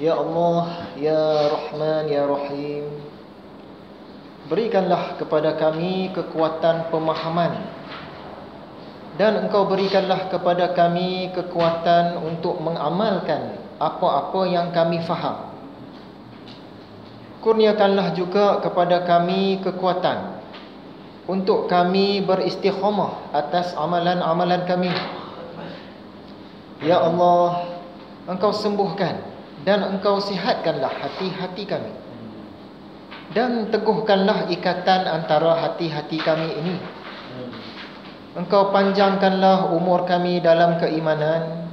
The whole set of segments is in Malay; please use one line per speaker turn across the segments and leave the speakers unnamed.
Ya Allah, Ya Rahman, Ya Rahim, berikanlah kepada kami kekuatan pemahaman, dan Engkau berikanlah kepada kami kekuatan untuk mengamalkan apa-apa yang kami faham. Kurniakanlah juga kepada kami kekuatan untuk kami beristiqamah atas amalan-amalan kami. Ya Allah, Engkau sembuhkan dan Engkau sihatkanlah hati-hati kami, dan teguhkanlah ikatan antara hati-hati kami ini. Engkau panjangkanlah umur kami dalam keimanan,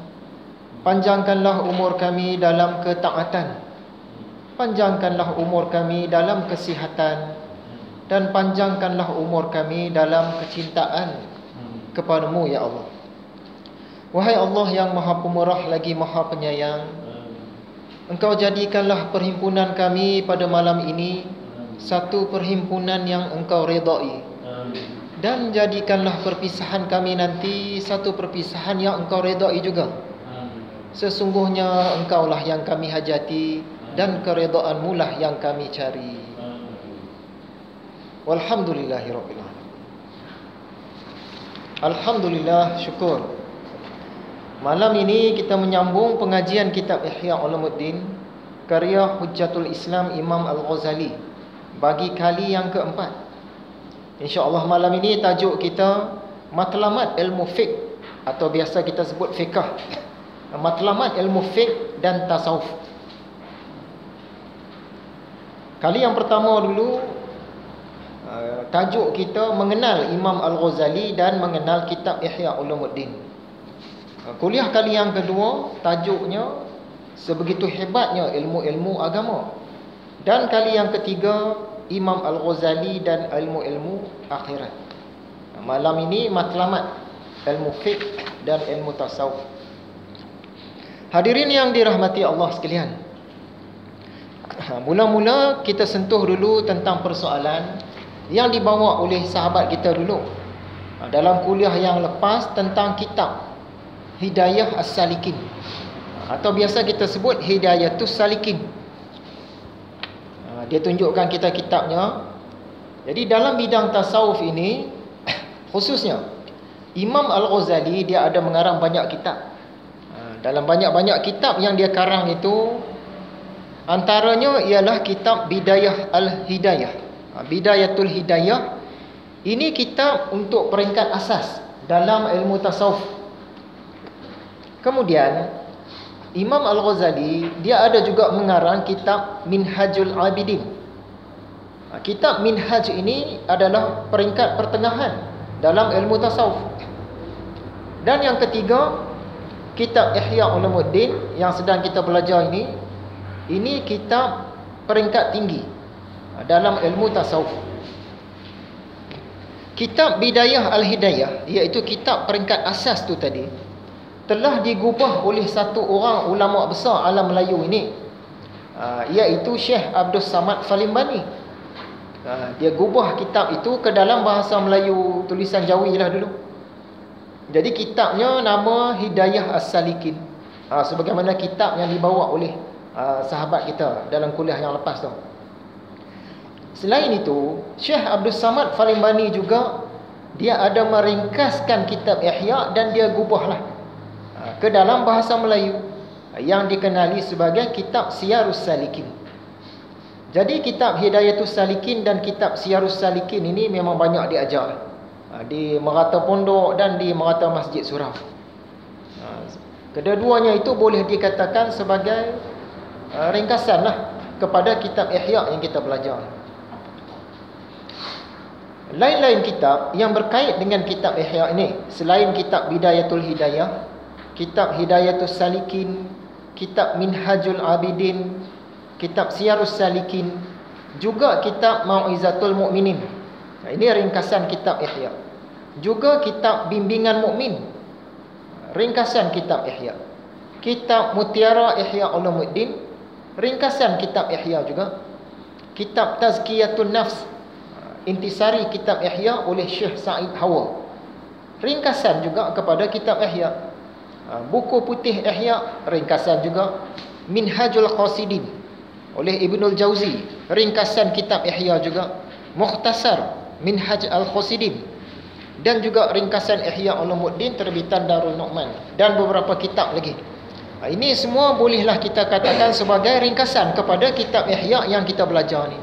panjangkanlah umur kami dalam ketaatan, panjangkanlah umur kami dalam kesihatan, dan panjangkanlah umur kami dalam kecintaan kepadamu, Ya Allah. Wahai Allah yang Maha Pemurah lagi Maha Penyayang, Engkau jadikanlah perhimpunan kami pada malam ini satu perhimpunan yang Engkau redai, dan jadikanlah perpisahan kami nanti satu perpisahan yang Engkau redai juga. Sesungguhnya Engkaulah yang kami hajati, dan keredaanmu lah yang kami cari. Walhamdulillahirabbil alamin. Alhamdulillah, syukur. Malam ini kita menyambung pengajian kitab Ihya Ulumuddin karya Hujjatul Islam Imam Al-Ghazali bagi kali yang keempat. InsyaAllah malam ini tajuk kita Matlamat Ilmu Fiqh, atau biasa kita sebut fiqh. Matlamat Ilmu Fiqh dan Tasawuf. Kali yang pertama dulu, tajuk kita mengenal Imam Al-Ghazali dan mengenal kitab Ihya Ulumuddin. Kuliah kali yang kedua, tajuknya sebegitu hebatnya ilmu-ilmu agama. Dan kali yang ketiga, Imam Al-Ghazali dan ilmu-ilmu akhirat. Malam ini matlamat ilmu fiqh dan ilmu tasawuf. Hadirin yang dirahmati Allah sekalian, mula-mula kita sentuh dulu tentang persoalan yang dibawa oleh sahabat kita dulu dalam kuliah yang lepas tentang kitab Hidayah As-Salikin, atau biasa kita sebut Hidayatus Salikin. Dia tunjukkan kita kitabnya. Jadi dalam bidang tasawuf ini khususnya, Imam Al-Ghazali dia ada mengarang banyak kitab. Dalam banyak-banyak kitab yang dia karang itu, antaranya ialah kitab Bidayah Al-Hidayah, Bidayatul Hidayah. Ini kitab untuk peringkat asas dalam ilmu tasawuf. Kemudian Imam Al-Ghazali dia ada juga mengarang kitab Minhajul Abidin. Kitab Minhaj ini adalah peringkat pertengahan dalam ilmu tasawuf. Dan yang ketiga, kitab Ihya Ulumuddin yang sedang kita belajar ini kitab peringkat tinggi dalam ilmu tasawuf. Kitab Bidayah Al-Hidayah, iaitu kitab peringkat asas tu tadi, telah digubah oleh satu orang ulama besar alam Melayu ini, iaitu Syekh Abdul Samad Falimbani. Dia gubah kitab itu ke dalam bahasa Melayu tulisan Jawi lah dulu. Jadi kitabnya nama Hidayah As-Salikin, sebagaimana kitab yang dibawa oleh sahabat kita dalam kuliah yang lepas tu. Selain itu, Syekh Abdul Samad Falimbani juga dia ada meringkaskan kitab Ihya dan dia gubahlah ke dalam bahasa Melayu yang dikenali sebagai kitab Siyarus Salikin. Jadi kitab Hidayatus Salikin dan kitab Siyarus Salikin ini memang banyak diajar di merata pondok dan di merata masjid surau. Kedua-duanya itu boleh dikatakan sebagai ringkasan lah kepada kitab Ihya yang kita belajar. Lain-lain kitab yang berkait dengan kitab Ihya ini, selain kitab Bidayatul Hidayah, kitab Hidayatus Salikin, kitab Minhajul Abidin, kitab Siyarus Salikin, juga kitab Mau'izatul Mu'minin. Ini ringkasan kitab Ihya. Juga kitab Bimbingan Mukmin, ringkasan kitab Ihya. Kitab Mutiara Ihya Ulumuddin, ringkasan kitab Ihya juga. Kitab Tazkiyatun Nafs, intisari kitab Ihya oleh Syekh Sa'id Hawa, ringkasan juga kepada kitab Ihya. Buku putih Ihya, ringkasan juga. Minhajul Qasidin oleh Ibnul Jauzi, ringkasan kitab Ihya juga, Mukhtasar Minhaj Al-Qasidin, dan juga ringkasan Ihya Ulumuddin terbitan Darul Nu'man, dan beberapa kitab lagi. Ini semua bolehlah kita katakan sebagai ringkasan kepada kitab Ihya yang kita belajar ni.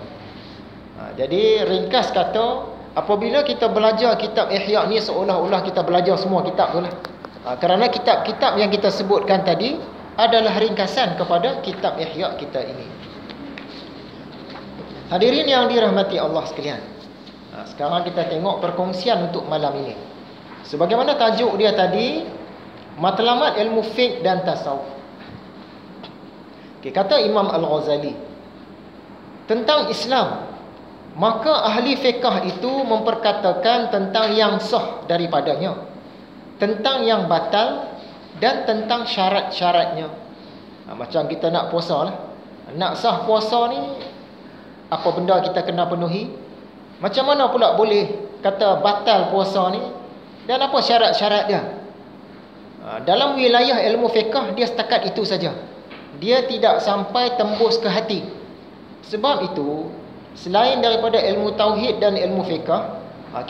Jadi ringkas kata, apabila kita belajar kitab Ihya ni seolah-olah kita belajar semua kitab tu lah. Kerana kitab-kitab yang kita sebutkan tadi adalah ringkasan kepada kitab Ihya kita ini. Hadirin yang dirahmati Allah sekalian, sekarang kita tengok perkongsian untuk malam ini. Sebagaimana tajuk dia tadi, matlamat ilmu fiqh dan tasawuf. Kata Imam Al-Ghazali tentang Islam, maka ahli fiqh itu memperkatakan tentang yang sah daripadanya, tentang yang batal, dan tentang syarat-syaratnya. Macam kita nak puasa lah, nak sah puasa ni apa benda kita kena penuhi, macam mana pula boleh kata batal puasa ni, dan apa syarat-syarat dia. Dalam wilayah ilmu fiqh dia setakat itu saja, dia tidak sampai tembus ke hati. Sebab itu selain daripada ilmu tauhid dan ilmu fiqh,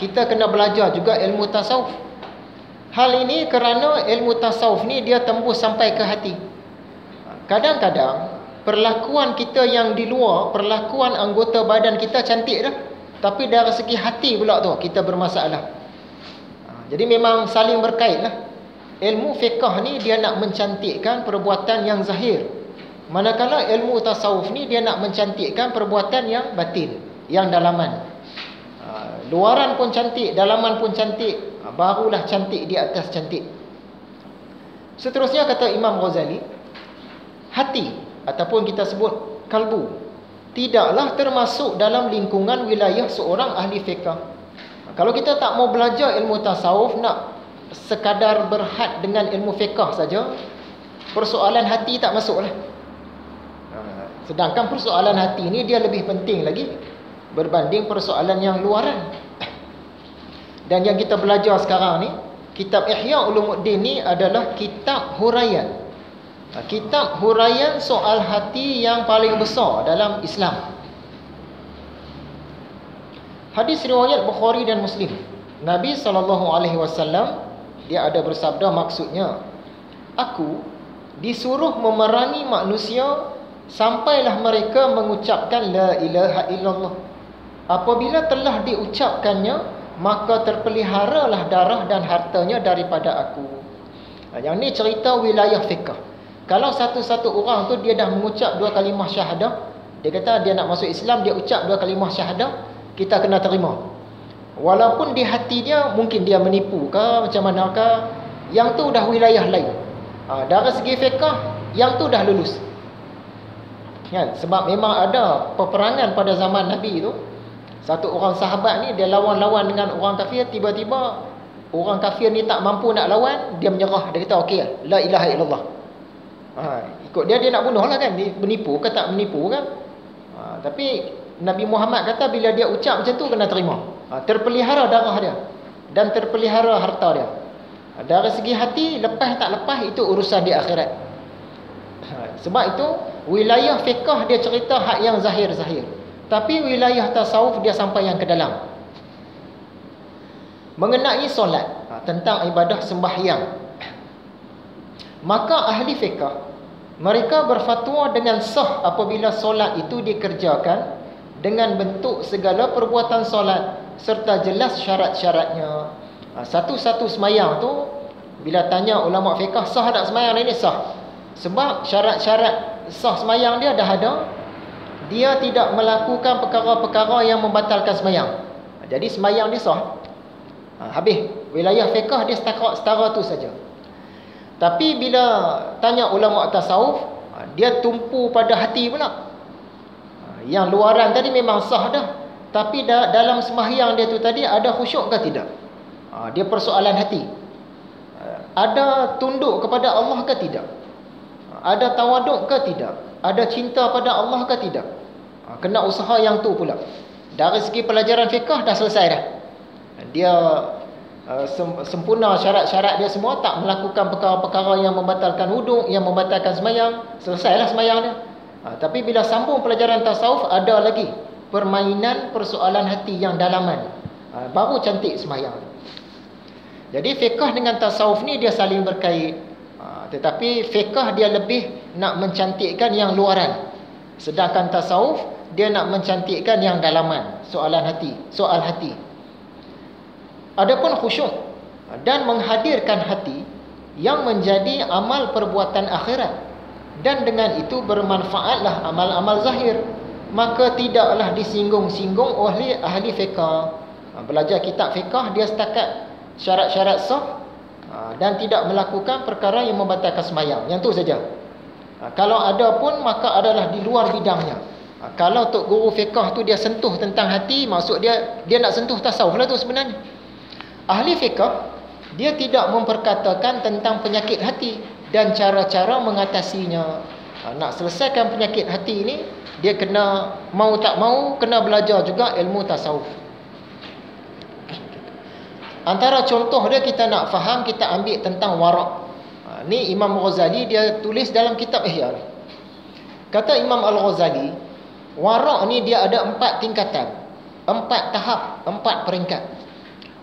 kita kena belajar juga ilmu tasawuf. Hal ini kerana ilmu tasawuf ni dia tembus sampai ke hati. Kadang-kadang perlakuan kita yang di luar, perlakuan anggota badan kita cantik dah, tapi dari segi hati pula tu kita bermasalah. Jadi memang saling berkait lah. Ilmu fiqh ni dia nak mencantikkan perbuatan yang zahir, manakala ilmu tasawuf ni dia nak mencantikkan perbuatan yang batin, yang dalaman. Luaran pun cantik, dalaman pun cantik, barulah cantik di atas cantik. Seterusnya kata Imam Ghazali, hati ataupun kita sebut kalbu tidaklah termasuk dalam lingkungan wilayah seorang ahli fiqh. Kalau kita tak mau belajar ilmu tasawuf, nak sekadar berhad dengan ilmu fiqh saja, persoalan hati tak masuklah. Sedangkan persoalan hati ni dia lebih penting lagi berbanding persoalan yang luaran. Dan yang kita belajar sekarang ni, kitab Ihya Ulumuddin ni adalah kitab huraian. Kitab huraian soal hati yang paling besar dalam Islam. Hadis riwayat Bukhari dan Muslim. Nabi SAW dia ada bersabda, maksudnya, aku disuruh memerangi manusia sampailah mereka mengucapkan la ilaha illallah. Apabila telah diucapkannya, maka terpeliharalah darah dan hartanya daripada aku. Yang ni cerita wilayah fiqh. Kalau satu-satu orang tu dia dah mengucap 2 kalimah syahadah, dia kata dia nak masuk Islam, dia ucap 2 kalimah syahadah, kita kena terima. Walaupun di hati dia mungkin dia menipu ke macam mana ke, yang tu dah wilayah lain. Dari segi fiqh, yang tu dah lulus. Kan? Sebab memang ada peperangan pada zaman Nabi tu. Satu orang sahabat ni dia lawan-lawan dengan orang kafir, tiba-tiba orang kafir ni tak mampu nak lawan, dia menyerah, dia kata okey, la ilaha illallah. Ikut dia nak bunuh lah kan, dia menipu ke tak menipu kan. Tapi Nabi Muhammad kata bila dia ucap macam tu kena terima. Terpelihara darah dia dan terpelihara harta dia. Dari segi hati, lepas tak lepas itu urusan di akhirat. Sebab itu wilayah fiqh dia cerita hak yang zahir-zahir, tapi wilayah tasawuf dia sampai yang ke dalam. Mengenai solat, tentang ibadah sembahyang, maka ahli fiqh mereka berfatwa dengan sah apabila solat itu dikerjakan dengan bentuk segala perbuatan solat serta jelas syarat-syaratnya. Satu-satu semayang tu bila tanya ulama fiqh sah tak semayang ini, sah. Sebab syarat-syarat sah semayang dia dah ada. Dia tidak melakukan perkara-perkara yang membatalkan semayang. Jadi semayang dia sah. Habis. Wilayah fiqh dia setara tu saja. Tapi bila tanya ulama tasawuf, dia tumpu pada hati pula. Yang luaran tadi memang sah dah, tapi dalam sembahyang dia tu tadi ada khusyuk ke tidak? Dia persoalan hati. Ada tunduk kepada Allah ke tidak? Ada tawaduk ke tidak? Ada cinta pada Allah ke tidak? Kena usaha yang tu pula. Dari segi pelajaran fiqh dah selesai dah. Dia sempurna syarat-syarat dia semua, tak melakukan perkara-perkara yang membatalkan wuduk, yang membatalkan semayang, selesailah semayang dia. Tapi bila sambung pelajaran tasawuf, ada lagi permainan persoalan hati yang dalaman, baru cantik semayang. Jadi fiqh dengan tasawuf ni dia saling berkait, tetapi fiqh dia lebih nak mencantikkan yang luaran, sedangkan tasawuf dia nak mencantikkan yang dalaman, soal hati. Adapun khusyuk dan menghadirkan hati yang menjadi amal perbuatan akhirat, dan dengan itu bermanfaatlah amal-amal zahir, maka tidaklah disinggung-singgung oleh ahli fiqh. Belajar kitab fiqh dia setakat syarat-syarat sah dan tidak melakukan perkara yang membatalkan semayang, yang tu saja. Kalau ada pun maka adalah di luar bidangnya. Kalau tok guru fiqh tu dia sentuh tentang hati, maksud dia nak sentuh tasawuf lah tu sebenarnya. Ahli fiqh dia tidak memperkatakan tentang penyakit hati dan cara-cara mengatasinya. Nak selesaikan penyakit hati ini, dia kena, mau tak mau, kena belajar juga ilmu tasawuf. Antara contoh dia kita nak faham, kita ambil tentang warak. Ni Imam Ghazali dia tulis dalam kitab Ihya. Kata Imam Al-Ghazali, warak ni dia ada 4 tingkatan, 4 tahap, 4 peringkat.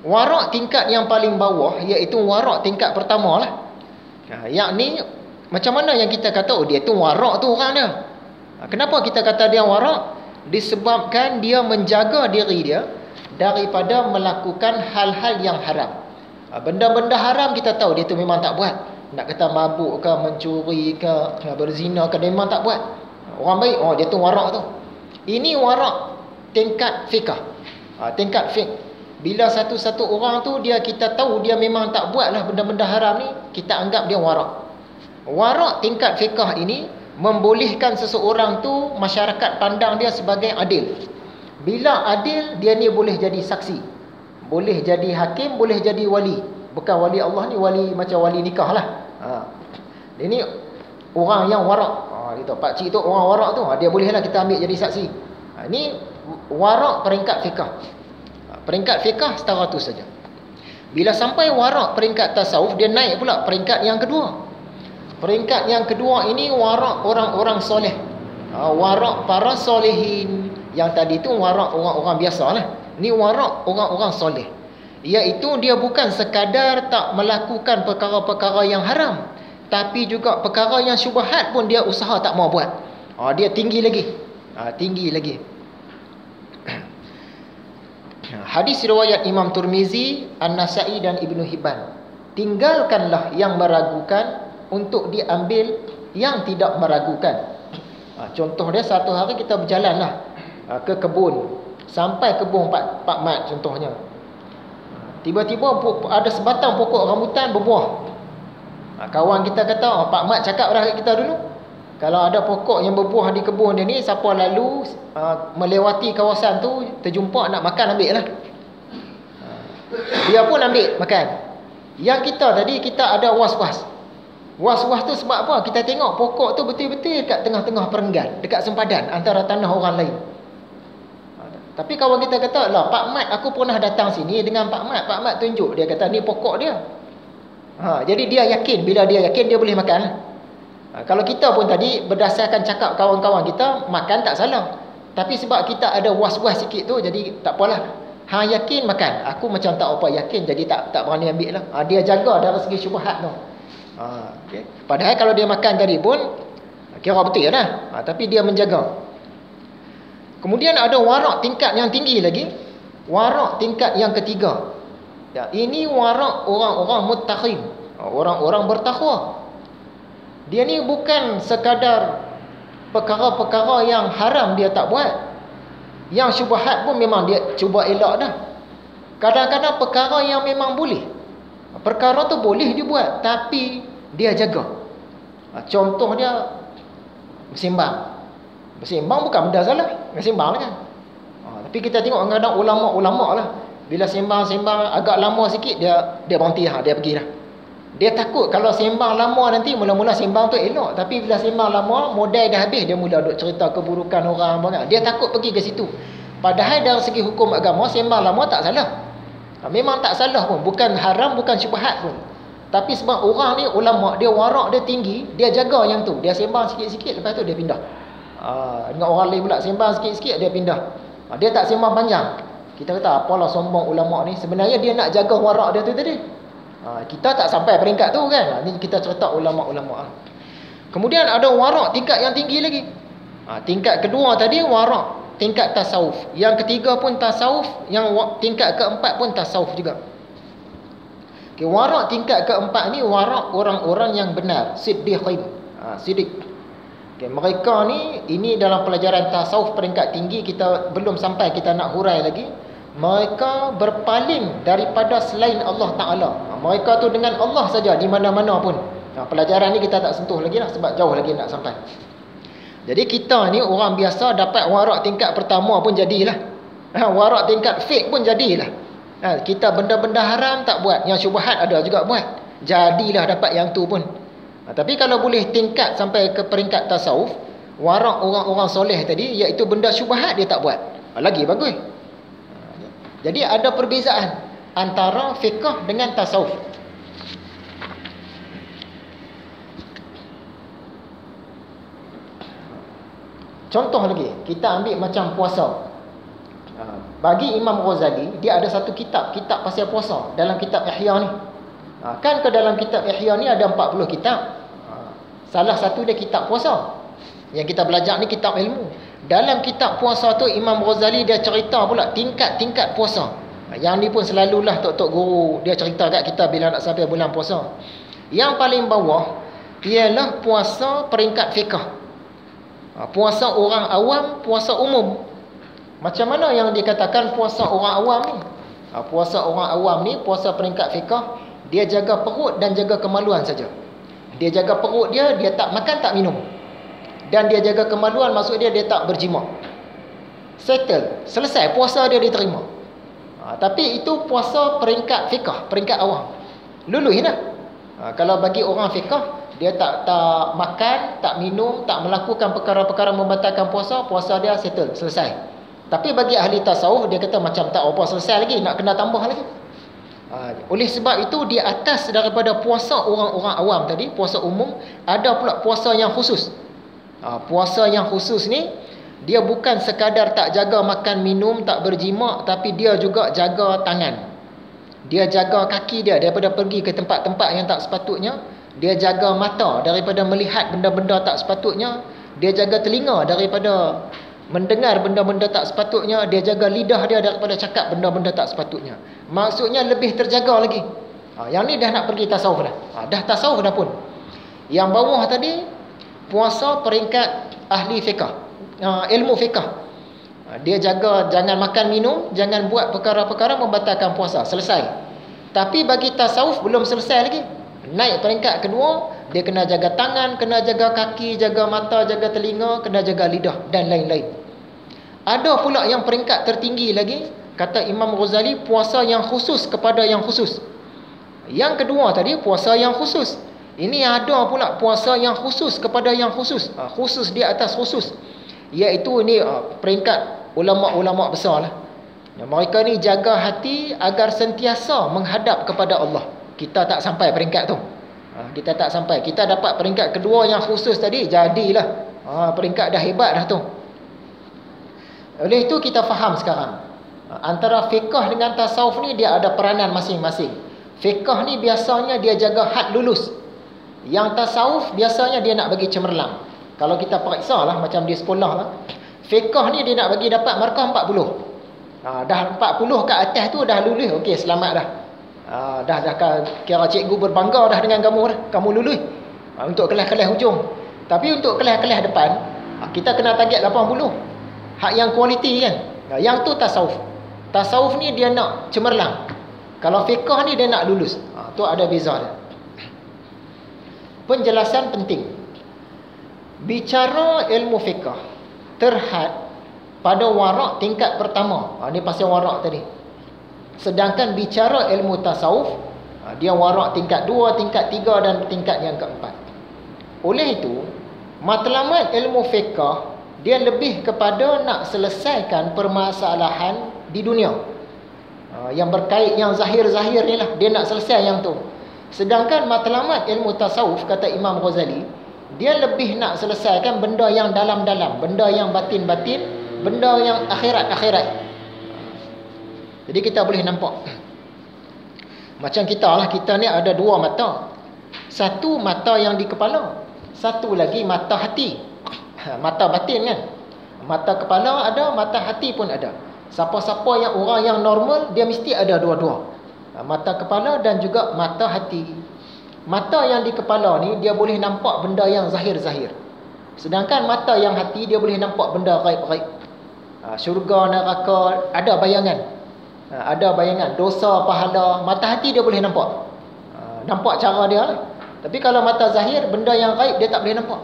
Warak tingkat yang paling bawah, iaitu warak tingkat pertama lah. Yakni macam mana yang kita kata dia tu warak tu orang dia. Kenapa kita kata dia warak? Disebabkan dia menjaga diri dia daripada melakukan hal-hal yang haram. Benda-benda haram kita tahu dia tu memang tak buat. Nak kata mabuk ke, mencuri ke, berzina ke, dia memang tak buat. Orang baik, dia tu warak tu. Ini warak tingkat fiqh, tingkat fiqh. Bila satu-satu orang tu kita tahu dia memang tak buatlah benda-benda haram ni, kita anggap dia warak. Warak tingkat fiqh ini membolehkan seseorang tu masyarakat pandang dia sebagai adil. Bila adil, dia ni boleh jadi saksi, boleh jadi hakim, boleh jadi wali. Bukan wali Allah ni, wali macam wali nikah lah. Dia ni orang yang warak. Dia pak cik tu orang warak tu, dia bolehlah kita ambil jadi saksi. Ini warak peringkat fiqh. Peringkat fiqh setara tu saja. Bila sampai warak peringkat tasawuf, dia naik pula peringkat yang kedua. Peringkat yang kedua ini warak orang-orang soleh. Warak para solehin. Yang tadi tu warak orang-orang biasa lah. Ni warak orang-orang soleh. Iaitu dia bukan sekadar tak melakukan perkara-perkara yang haram, tapi juga perkara yang syubhat pun dia usaha tak mau buat. Dia tinggi lagi. Tinggi lagi. Hadis riwayat Imam Tirmizi, An-Nasa'i dan Ibnu Hibban. Tinggalkanlah yang meragukan untuk diambil yang tidak meragukan. Contoh dia, satu hari kita berjalanlah ke kebun, sampai kebun Pak Mat contohnya. Tiba-tiba ada sebatang pokok rambutan berbuah. Kawan kita kata, Pak Mat cakap dah kita dulu, kalau ada pokok yang berbuah di kebun dia ni, siapa lalu melewati kawasan tu, terjumpa nak makan, ambil lah. Dia pun ambil makan. Yang kita tadi, kita ada was-was. Was-was tu sebab apa? Kita tengok pokok tu betul-betul dekat tengah-tengah perenggan, dekat sempadan antara tanah orang lain. Tapi kawan kita kata, lah Pak Mat, aku pernah datang sini dengan Pak Mat. Pak Mat tunjuk, dia kata ni pokok dia. Jadi dia yakin, bila dia yakin dia boleh makan. Kalau kita pun tadi berdasarkan cakap kawan-kawan kita, makan tak salah. Tapi sebab kita ada was-was sikit tu, jadi tak apalah. Yakin makan. Aku macam tak apa yakin, jadi tak berani ambil lah. Dia jaga dari segi syubhat tu. Okay. Padahal kalau dia makan tadi pun kira betul lah. Tapi dia menjaga. Kemudian ada warak tingkat yang tinggi lagi. Warak tingkat yang ketiga. Ini warak orang-orang muttaqin, orang-orang bertakwa. Dia ni bukan sekadar perkara-perkara yang haram dia tak buat. Yang syubhat pun memang dia cuba elak dah. Kadang-kadang perkara yang memang boleh, perkara tu boleh dia buat, tapi dia jaga. Contoh dia bersembang. Bersembang bukan benda salah, bersembang lah kan. Tapi kita tengok kadang-kadang ulama-ulama lah, bila sembang-sembang agak lama sikit, dia berhenti lah, dia pergi lah. Dia takut kalau sembang lama nanti, mula-mula sembang tu elok, tapi bila sembang lama, modal dah habis, dia mula duk cerita keburukan orang banyak. Dia takut pergi ke situ. Padahal dari segi hukum agama, sembang lama tak salah. Memang tak salah pun, bukan haram, bukan syubhat pun. Tapi sebab orang ni ulama, dia warak dia tinggi, dia jaga yang tu. Dia sembang sikit-sikit, lepas tu dia pindah. Dengan orang lain pula sembang sikit-sikit, dia pindah. Dia tak sembang panjang. Kita kata apalah sombong ulama ni. Sebenarnya dia nak jaga warak dia tu tadi. Kita tak sampai peringkat tu kan. Ni kita cerita ulama-ulama. Kemudian ada warak tingkat yang tinggi lagi. Tingkat kedua tadi warak tingkat tasawuf. Yang ketiga pun tasawuf. Yang tingkat keempat pun tasawuf juga. Okay, warak tingkat keempat ni warak orang-orang yang benar, siddiqin. Siddiq. Okay, mereka ni, ini dalam pelajaran tasawuf peringkat tinggi, kita belum sampai, kita nak hurai lagi. Mereka berpaling daripada selain Allah Ta'ala. Mereka tu dengan Allah saja di mana-mana pun. Pelajaran ni kita tak sentuh lagi lah, sebab jauh lagi nak sampai. Jadi kita ni orang biasa dapat warak tingkat pertama pun jadilah. Warak tingkat fake pun jadilah. Kita benda-benda haram tak buat, yang syubhat ada juga buat. Jadilah dapat yang tu pun. Tapi kalau boleh tingkat sampai ke peringkat tasawuf, warak orang-orang soleh tadi, iaitu benda syubhat dia tak buat, lagi bagus. Jadi ada perbezaan antara fiqh dengan tasawuf. Contoh lagi, kita ambil macam puasa. Bagi Imam Ghazali, dia ada satu kitab pasal puasa dalam kitab Ihya ni. Kan ke dalam kitab Ihya ni ada 40 kitab. Salah satu dia kitab puasa. Yang kita belajar ni kitab ilmu. Dalam kitab puasa tu Imam Ghazali dia cerita pula tingkat-tingkat puasa. Yang ni pun selalulah tok-tok guru dia cerita kat kita bila nak sampai bulan puasa. Yang paling bawah ialah puasa peringkat fiqh. Puasa orang awam, puasa umum. Macam mana yang dikatakan puasa orang awam ni? Puasa orang awam ni, puasa peringkat fiqh, dia jaga perut dan jaga kemaluan saja. Dia jaga perut dia tak makan, tak minum. Dan dia jaga kemaluan, maksud dia tak berjima. Settle, selesai, puasa dia diterima. Tapi itu puasa peringkat fiqh, peringkat awam. Lulus lah. Kalau bagi orang fiqh, dia tak makan, tak minum, tak melakukan perkara-perkara membatalkan puasa, puasa dia settle, selesai. Tapi bagi ahli tasawuf, dia kata macam tak apa selesai lagi, nak kena tambah lagi. Oleh sebab itu, di atas daripada puasa orang-orang awam tadi, puasa umum, ada pula puasa yang khusus. Puasa yang khusus ni, dia bukan sekadar tak jaga makan minum, tak berjima, tapi dia juga jaga tangan. Dia jaga kaki dia daripada pergi ke tempat-tempat yang tak sepatutnya. Dia jaga mata daripada melihat benda-benda tak sepatutnya. Dia jaga telinga daripada mendengar benda-benda tak sepatutnya. Dia jaga lidah dia daripada cakap benda-benda tak sepatutnya. Maksudnya lebih terjaga lagi. Yang ni dah nak pergi tasawuf dah. Dah tasawuf dah pun. Yang bawah tadi, puasa peringkat ahli fiqh, ilmu fiqh. Dia jaga jangan makan minum, jangan buat perkara-perkara membatalkan puasa, selesai. Tapi bagi tasawuf belum selesai lagi. Naik peringkat kedua, dia kena jaga tangan, kena jaga kaki, jaga mata, jaga telinga, kena jaga lidah dan lain-lain. Ada pula yang peringkat tertinggi lagi, kata Imam Ghazali, puasa yang khusus kepada yang khusus. Yang kedua tadi, puasa yang khusus. Ini ada pula puasa yang khusus kepada yang khusus. Khusus di atas khusus. Iaitu ini peringkat ulama-ulama besar lah. Mereka ni jaga hati agar sentiasa menghadap kepada Allah. Kita tak sampai peringkat tu. Kita tak sampai. Kita dapat peringkat kedua yang khusus tadi, jadilah. Peringkat dah hebat dah tu. Oleh itu kita faham sekarang. Antara fiqh dengan tasawuf ni dia ada peranan masing-masing. Fiqh ni biasanya dia jaga had lulus. Yang tasawuf biasanya dia nak bagi cemerlang. Kalau kita periksa lah macam di sekolah lah. Fiqh ni dia nak bagi dapat markah 40. Dah 40 kat atas tu dah lulus. Okey, selamat dah. Dah kira cikgu berbangga dah dengan kamu dah. Kamu lulus untuk kelas-kelas hujung. Tapi untuk kelas-kelas depan, kita kena target 80. Hak yang kualiti kan. Yang tu tasawuf. Tasawuf ni dia nak cemerlang. Kalau fiqh ni dia nak lulus. Tu ada beza dia. Penjelasan penting. Bicara ilmu fiqh terhad pada warak tingkat pertama. Ni pasal warak tadi. Sedangkan bicara ilmu tasawuf, dia warak tingkat 2, tingkat 3 dan tingkat yang keempat. Oleh itu, matlamat ilmu fiqh dia lebih kepada nak selesaikan permasalahan di dunia. Yang berkait yang zahir-zahir ni lah, dia nak selesai yang tu. Sedangkan matlamat ilmu tasawuf, kata Imam Ghazali, dia lebih nak selesaikan benda yang dalam-dalam, benda yang batin-batin, benda yang akhirat-akhirat. Jadi kita boleh nampak macam kita lah, kita ni ada dua mata. Satu mata yang di kepala, satu lagi mata hati. Mata batin kan. Mata kepala ada, mata hati pun ada. Siapa-siapa yang orang yang normal, dia mesti ada dua-dua. Mata kepala dan juga mata hati. Mata yang di kepala ni, dia boleh nampak benda yang zahir-zahir. Sedangkan mata yang hati, dia boleh nampak benda gaib-gaib. Syurga, neraka, ada bayangan. Ada bayangan, dosa, pahala. Mata hati dia boleh nampak. Nampak cara dia lah. Tapi kalau mata zahir, benda yang gaib, dia tak boleh nampak.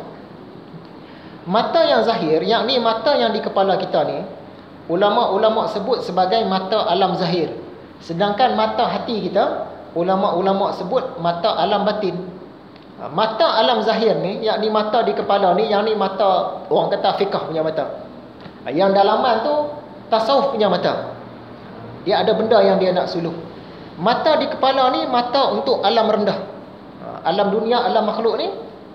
Mata yang zahir, yang ni mata yang di kepala kita ni, ulama-ulama sebut sebagai mata alam zahir. Sedangkan mata hati kita, ulama-ulama sebut mata alam batin. Mata alam zahir ni, yang ni mata di kepala ni, yang ni mata, orang kata fiqh punya mata. Yang dalaman tu, tasawuf punya mata. Dia ada benda yang dia nak suluh. Mata di kepala ni, mata untuk alam rendah. Alam dunia, alam makhluk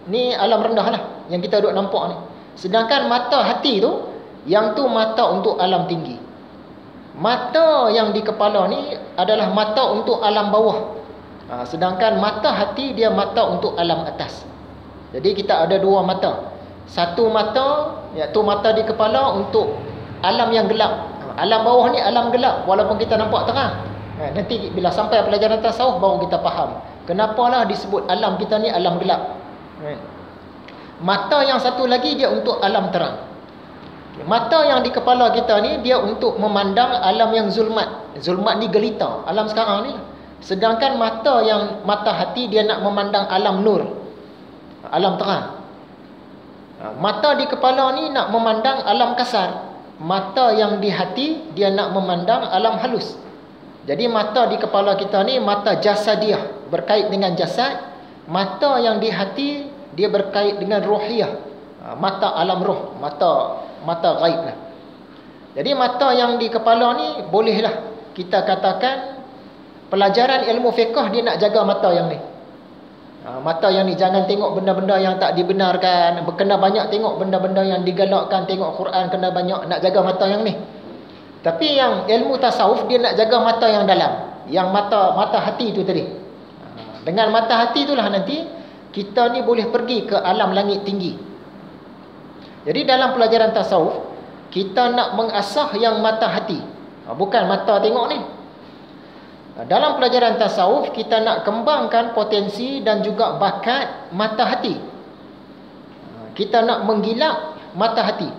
ni alam rendah lah, yang kita duk nampak ni. Sedangkan mata hati tu, yang tu mata untuk alam tinggi. Mata yang di kepala ni adalah mata untuk alam bawah. Sedangkan mata hati dia mata untuk alam atas. Jadi kita ada dua mata. Satu mata, iaitu mata di kepala untuk alam yang gelap. Alam bawah ni alam gelap, walaupun kita nampak terang. Nanti bila sampai pelajaran tasawuf baru kita faham kenapalah disebut alam kita ni alam gelap. Mata yang satu lagi dia untuk alam terang. Mata yang di kepala kita ni dia untuk memandang alam yang zulmat. Zulmat ni gelita, alam sekarang ni lah. Sedangkan mata hati dia nak memandang alam nur, alam terang. Mata di kepala ni nak memandang alam kasar. Mata yang di hati dia nak memandang alam halus. Jadi mata di kepala kita ni mata jasadiah, berkait dengan jasad. Mata yang di hati dia berkait dengan ruhiyah, mata alam roh, mata gaib lah. Jadi mata yang di kepala ni bolehlah kita katakan pelajaran ilmu fiqh dia nak jaga mata yang ni. Mata yang ni jangan tengok benda-benda yang tak dibenarkan, kena banyak tengok benda-benda yang digalakkan, tengok Quran kena banyak, nak jaga mata yang ni. Tapi yang ilmu tasawuf dia nak jaga mata yang dalam, yang mata hati tu tadi. Dengan mata hati itulah nanti kita ni boleh pergi ke alam langit tinggi. Jadi dalam pelajaran tasawuf kita nak mengasah yang mata hati, bukan mata tengok ni. Dalam pelajaran tasawuf kita nak kembangkan potensi dan juga bakat mata hati. Kita nak menggilap mata hati,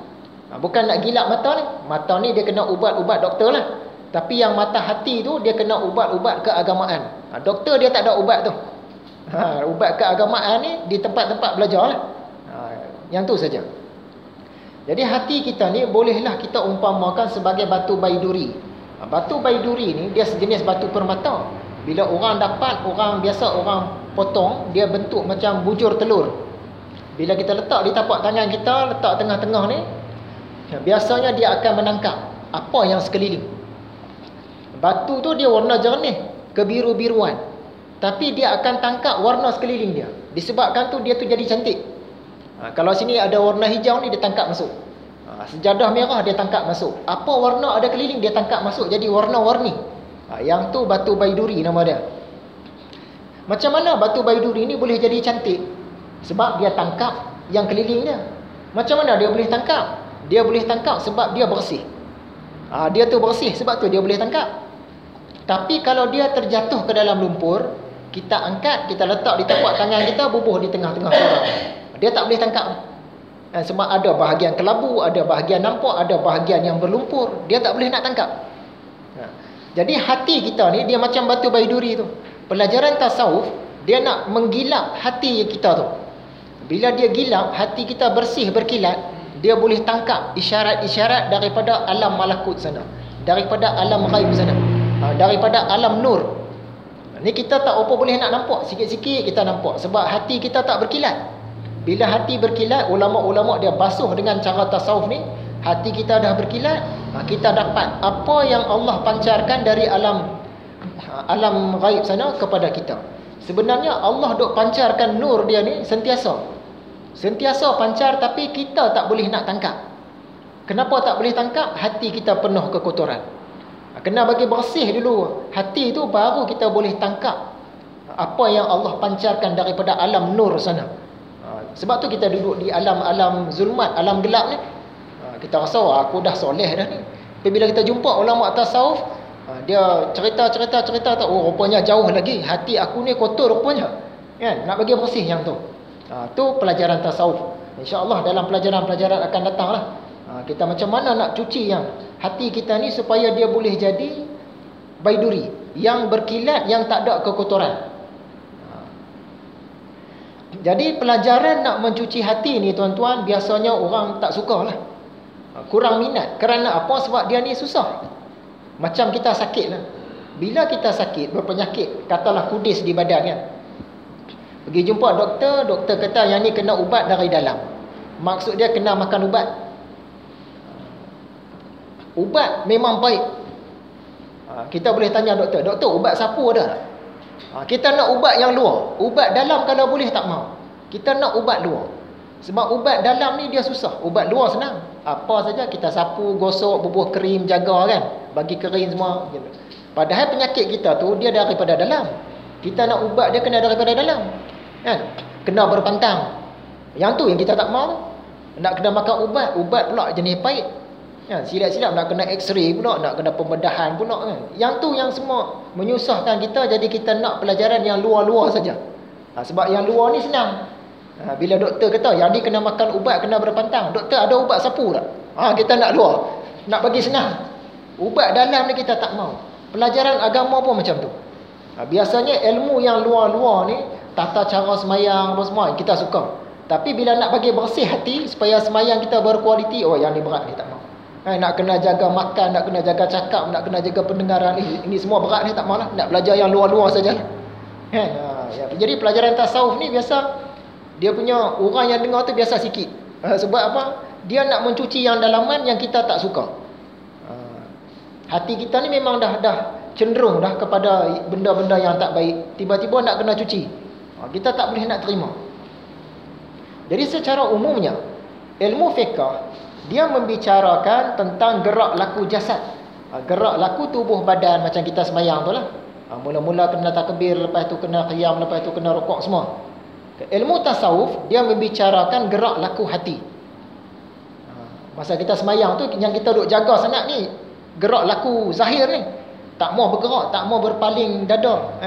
bukan nak gilap mata ni. Mata ni dia kena ubat-ubat doktor lah. Tapi yang mata hati tu dia kena ubat-ubat keagamaan. Doktor dia tak ada ubat tu. Ubat keagamaan ni di tempat-tempat belajar lah. Yang tu saja. Jadi hati kita ni bolehlah kita umpamakan sebagai batu baiduri. Batu baiduri ni dia sejenis batu permata. Bila orang dapat, orang biasa orang potong, dia bentuk macam bujur telur. Bila kita letak di tapak tangan kita, letak tengah-tengah ni, biasanya dia akan menangkap apa yang sekeliling. Batu tu dia warna jernih, kebiru-biruan. Tapi dia akan tangkap warna sekeliling dia. Disebabkan tu dia tu jadi cantik. Kalau sini ada warna hijau ni dia tangkap masuk. Sejadah merah dia tangkap masuk. Apa warna ada keliling dia tangkap masuk, jadi warna-warni. Yang tu batu baiduri nama dia. Macam mana batu baiduri ni boleh jadi cantik? Sebab dia tangkap yang keliling dia. Macam mana dia boleh tangkap? Dia boleh tangkap sebab dia bersih. Dia tu bersih, sebab tu dia boleh tangkap. Tapi kalau dia terjatuh ke dalam lumpur, kita angkat, kita letak di tapak tangan kita, bubuh di tengah-tengah orang, dia tak boleh tangkap. Sebab ada bahagian kelabu, ada bahagian nampak, ada bahagian yang berlumpur, dia tak boleh nak tangkap. Jadi hati kita ni dia macam batu baiduri tu. Pelajaran tasawuf dia nak menggilap hati kita tu. Bila dia gilap, hati kita bersih berkilat, dia boleh tangkap isyarat-isyarat daripada alam malakut sana, daripada alam ghaib sana, daripada alam nur. Ni kita tak apa boleh nak nampak, sikit-sikit kita nampak sebab hati kita tak berkilat. Bila hati berkilat, ulama-ulama dia basuh dengan cara tasawuf ni, hati kita dah berkilat, Kita dapat apa yang Allah pancarkan dari alam ghaib sana kepada kita. Sebenarnya Allah duk pancarkan nur dia ni sentiasa pancar, tapi kita tak boleh nak tangkap. Kenapa tak boleh tangkap? Hati kita penuh kekotoran. Kena bagi bersih dulu hati tu, baru kita boleh tangkap apa yang Allah pancarkan daripada alam nur sana. Sebab tu kita duduk di alam zulmat, alam gelap ni. Kita rasa aku dah soleh dah ni. Tapi bila kita jumpa ulama tasawuf, dia cerita tak, oh rupanya jauh lagi, hati aku ni kotor rupanya. Kan? Nak bagi bersih yang tu. Tu pelajaran tasawuf. InsyaAllah dalam pelajaran-pelajaran akan datanglah. Kita macam mana nak cuci yang hati kita ni supaya dia boleh jadi baiduri, yang berkilat, yang tak ada kekotoran. Jadi pelajaran nak mencuci hati ni tuan-tuan, biasanya orang tak suka lah, kurang minat. Kerana apa? Sebab dia ni susah. Macam kita sakit lah. Bila kita sakit, berpenyakit, katalah kudis di badan kan, pergi jumpa doktor, doktor kata yang ni kena ubat dari dalam. Maksud dia kena makan ubat. Ubat memang baik. Kita boleh tanya doktor, doktor ubat sapu ada tak? Kita nak ubat yang luar. Ubat dalam kalau boleh tak mau. Kita nak ubat luar. Sebab ubat dalam ni dia susah. Ubat luar senang. Apa saja kita sapu, gosok, bubuh krim, jaga kan, bagi kering semua. Padahal penyakit kita tu dia daripada dalam. Kita nak ubat dia kena daripada dalam. Kan? Kena berpantang. Yang tu yang kita tak mau. Nak kena makan ubat, ubat pula jenis pahit. Ya, silap-silap nak kena x-ray pula, nak kena pembedahan pula kan. Yang tu yang semua menyusahkan kita, jadi kita nak pelajaran yang luar-luar saja. Sebab yang luar ni senang. Bila doktor kata yang ni kena makan ubat, kena berpantang, doktor ada ubat sapu tak? Kita nak luar, nak bagi senang. Ubat dalam ni kita tak mau. Pelajaran agama pun macam tu. Biasanya ilmu yang luar-luar ni, tata cara semayang apa semua kita suka. Tapi bila nak bagi bersih hati supaya semayang kita berkualiti, oh yang ni berat ni tak mau. Nak kena jaga makan, nak kena jaga cakap, nak kena jaga pendengaran, ini semua berat ni tak maulah. Nak belajar yang luar-luar saja. Jadi pelajaran tasawuf ni biasa dia punya orang yang dengar tu biasa sikit. Sebab apa? Dia nak mencuci yang dalaman yang kita tak suka. Hati kita ni memang dah cenderung dah kepada benda-benda yang tak baik. Tiba-tiba nak kena cuci. Kita tak boleh nak terima. Jadi secara umumnya ilmu fiqh dia membicarakan tentang gerak laku jasad. Gerak laku tubuh badan macam kita semayang tu lah. Mula-mula kena takbir, lepas tu kena qiyam, lepas tu kena rukuk semua. Ilmu tasawuf dia membicarakan gerak laku hati. Masa kita semayang tu yang kita duk jaga sangat ni gerak laku zahir ni. Tak mau bergerak, tak mau berpaling dada.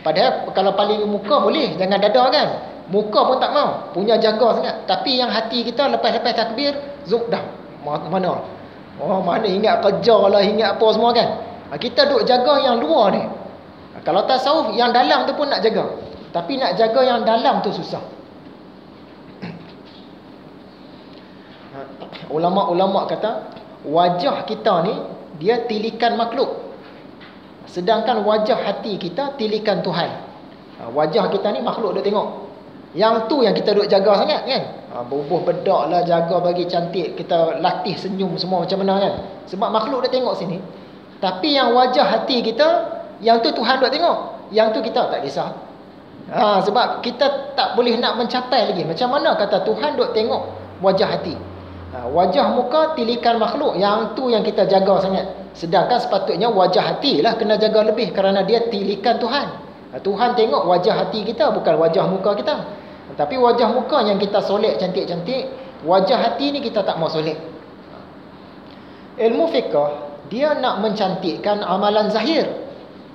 Padahal kalau paling muka boleh, jangan dada kan. Muka pun tak mau, punya jaga sangat. Tapi yang hati kita lepas-lepas takbir, zuk dah. Mana? Mana ingat kerja lah, ingat apa semua kan. Kita duk jaga yang luar ni. Kalau tasawuf, yang dalam tu pun nak jaga. Tapi nak jaga yang dalam tu susah. Ulama-ulama kata, wajah kita ni, dia tilikan makhluk. Sedangkan wajah hati kita, tilikan Tuhan. Wajah kita ni makhluk duk tengok. Yang tu yang kita duk jaga sangat kan. Bubuh bedak lah, jaga bagi cantik, kita latih senyum semua macam mana kan. Sebab makhluk dah tengok sini. Tapi yang wajah hati kita, yang tu Tuhan duk tengok. Yang tu kita tak kisah. Sebab kita tak boleh nak mencapai lagi. Macam mana kata Tuhan duk tengok wajah hati. Wajah muka tilikan makhluk, yang tu yang kita jaga sangat. Sedangkan sepatutnya wajah hati lah kena jaga lebih, kerana dia tilikan Tuhan. Tuhan tengok wajah hati kita, bukan wajah muka kita. Tapi wajah muka yang kita solek cantik-cantik, wajah hati ni kita tak mau solek. Ilmu fiqh dia nak mencantikkan amalan zahir.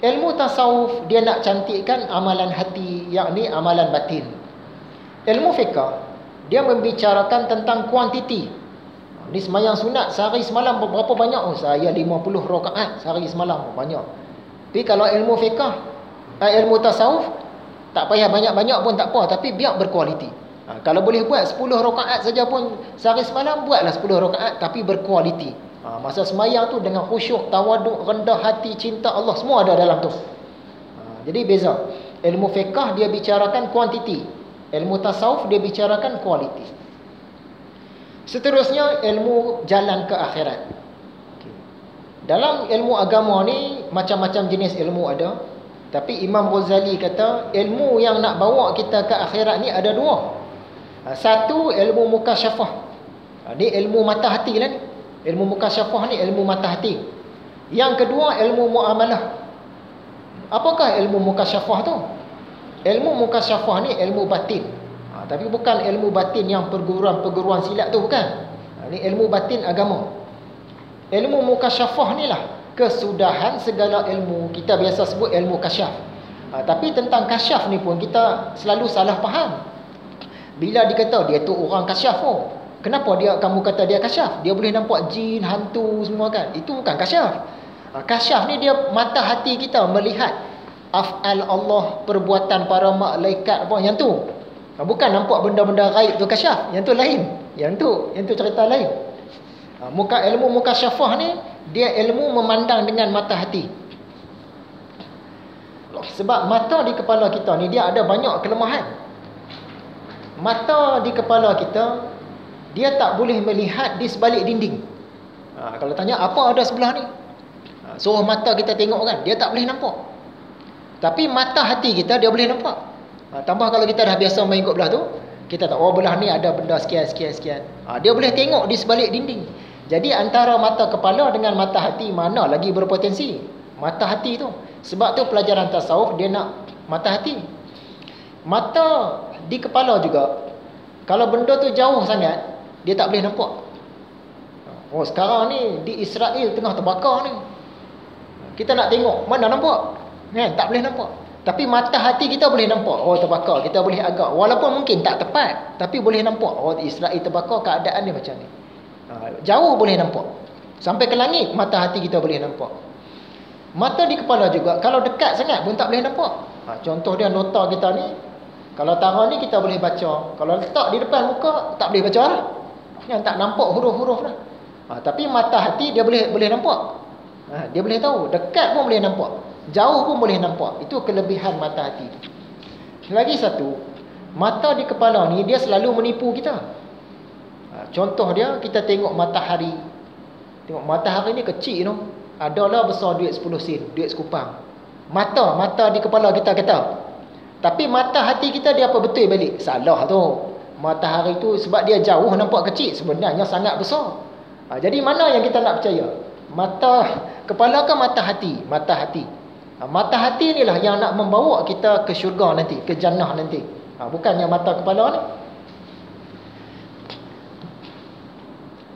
Ilmu tasawuf dia nak cantikkan amalan hati, yakni amalan batin. Ilmu fiqh dia membicarakan tentang kuantiti. Ni semayang sunat sehari semalam berapa banyak? Saya 50 rakaat sehari semalam, banyak. Tapi kalau ilmu fiqh, ilmu tasawuf, tak payah banyak-banyak pun tak apa, tapi biar berkualiti. Kalau boleh buat 10 rakaat saja pun sehari semalam, buatlah 10 rakaat tapi berkualiti. Masa semayang tu dengan khusyuk, tawaduk, rendah hati, cinta Allah, semua ada dalam tu. Jadi beza. Ilmu fiqh dia bicarakan kuantiti, ilmu tasawuf dia bicarakan kualiti. Seterusnya ilmu jalan ke akhirat. Dalam ilmu agama ni macam-macam jenis ilmu ada. Tapi Imam Ghazali kata ilmu yang nak bawa kita ke akhirat ni ada dua. Satu ilmu mukasyafah. Ni ilmu mata hati lah ni. Ilmu mukasyafah ni ilmu mata hati. Yang kedua ilmu muamalah. Apakah ilmu mukasyafah tu? Ilmu mukasyafah ni ilmu batin. Tapi bukan ilmu batin yang perguruan-perguruan silat tu, bukan. Ni ilmu batin agama. Ilmu mukasyafah ni lah kesudahan segala ilmu. Kita biasa sebut ilmu kasyaf. Tapi tentang kasyaf ni pun kita selalu salah faham. Bila dikata dia tu orang kasyaf, kenapa kamu kata dia kasyaf? Dia boleh nampak jin, hantu semua kan. Itu bukan kasyaf. Kasyaf ni dia mata hati kita melihat af'al Allah, perbuatan para malaikat apa yang tu. Bukan nampak benda-benda gaib tu kasyaf. Yang tu lain. Yang tu cerita lain. Ilmu mukasyafah ni dia ilmu memandang dengan mata hati. Sebab mata di kepala kita ni dia ada banyak kelemahan. Mata di kepala kita dia tak boleh melihat di sebalik dinding. Kalau tanya apa ada sebelah ni, suruh mata kita tengok kan, dia tak boleh nampak. Tapi mata hati kita dia boleh nampak. Tambah kalau kita dah biasa main kat belah tu, kita tahu belah ni ada benda sekian. Dia boleh tengok di sebalik dinding. Jadi antara mata kepala dengan mata hati mana lagi berpotensi? Mata hati tu. Sebab tu pelajaran tasawuf dia nak mata hati. Mata di kepala juga. Kalau benda tu jauh sangat, dia tak boleh nampak. Sekarang ni di Israel tengah terbakar ni. Kita nak tengok, mana nampak? Tak boleh nampak. Tapi mata hati kita boleh nampak. Terbakar, kita boleh agak. Walaupun mungkin tak tepat, tapi boleh nampak. Israel terbakar, keadaan dia macam ni. Jauh boleh nampak. Sampai ke langit, mata hati kita boleh nampak. Mata di kepala juga, kalau dekat sangat pun tak boleh nampak. Contoh dia nota kita ni, kalau taruh ni kita boleh baca. Kalau letak di depan muka, tak boleh baca lah. Yang tak nampak huruf-huruf lah. Tapi mata hati dia boleh nampak. Dia boleh tahu. Dekat pun boleh nampak, jauh pun boleh nampak. Itu kelebihan mata hati. Lagi satu, mata di kepala ni dia selalu menipu kita. Contoh dia, kita tengok matahari. Tengok matahari ni kecil tu. Adalah besar duit 10 sen, duit sekupang. Mata di kepala kita kata. Tapi mata hati kita dia apa betul balik? Salah tu. Matahari tu sebab dia jauh nampak kecil, sebenarnya sangat besar. Jadi mana yang kita nak percaya? Mata kepala ke mata hati? Mata hati. Mata hati ni lah yang nak membawa kita ke syurga nanti, ke jannah nanti. Bukannya mata kepala ni.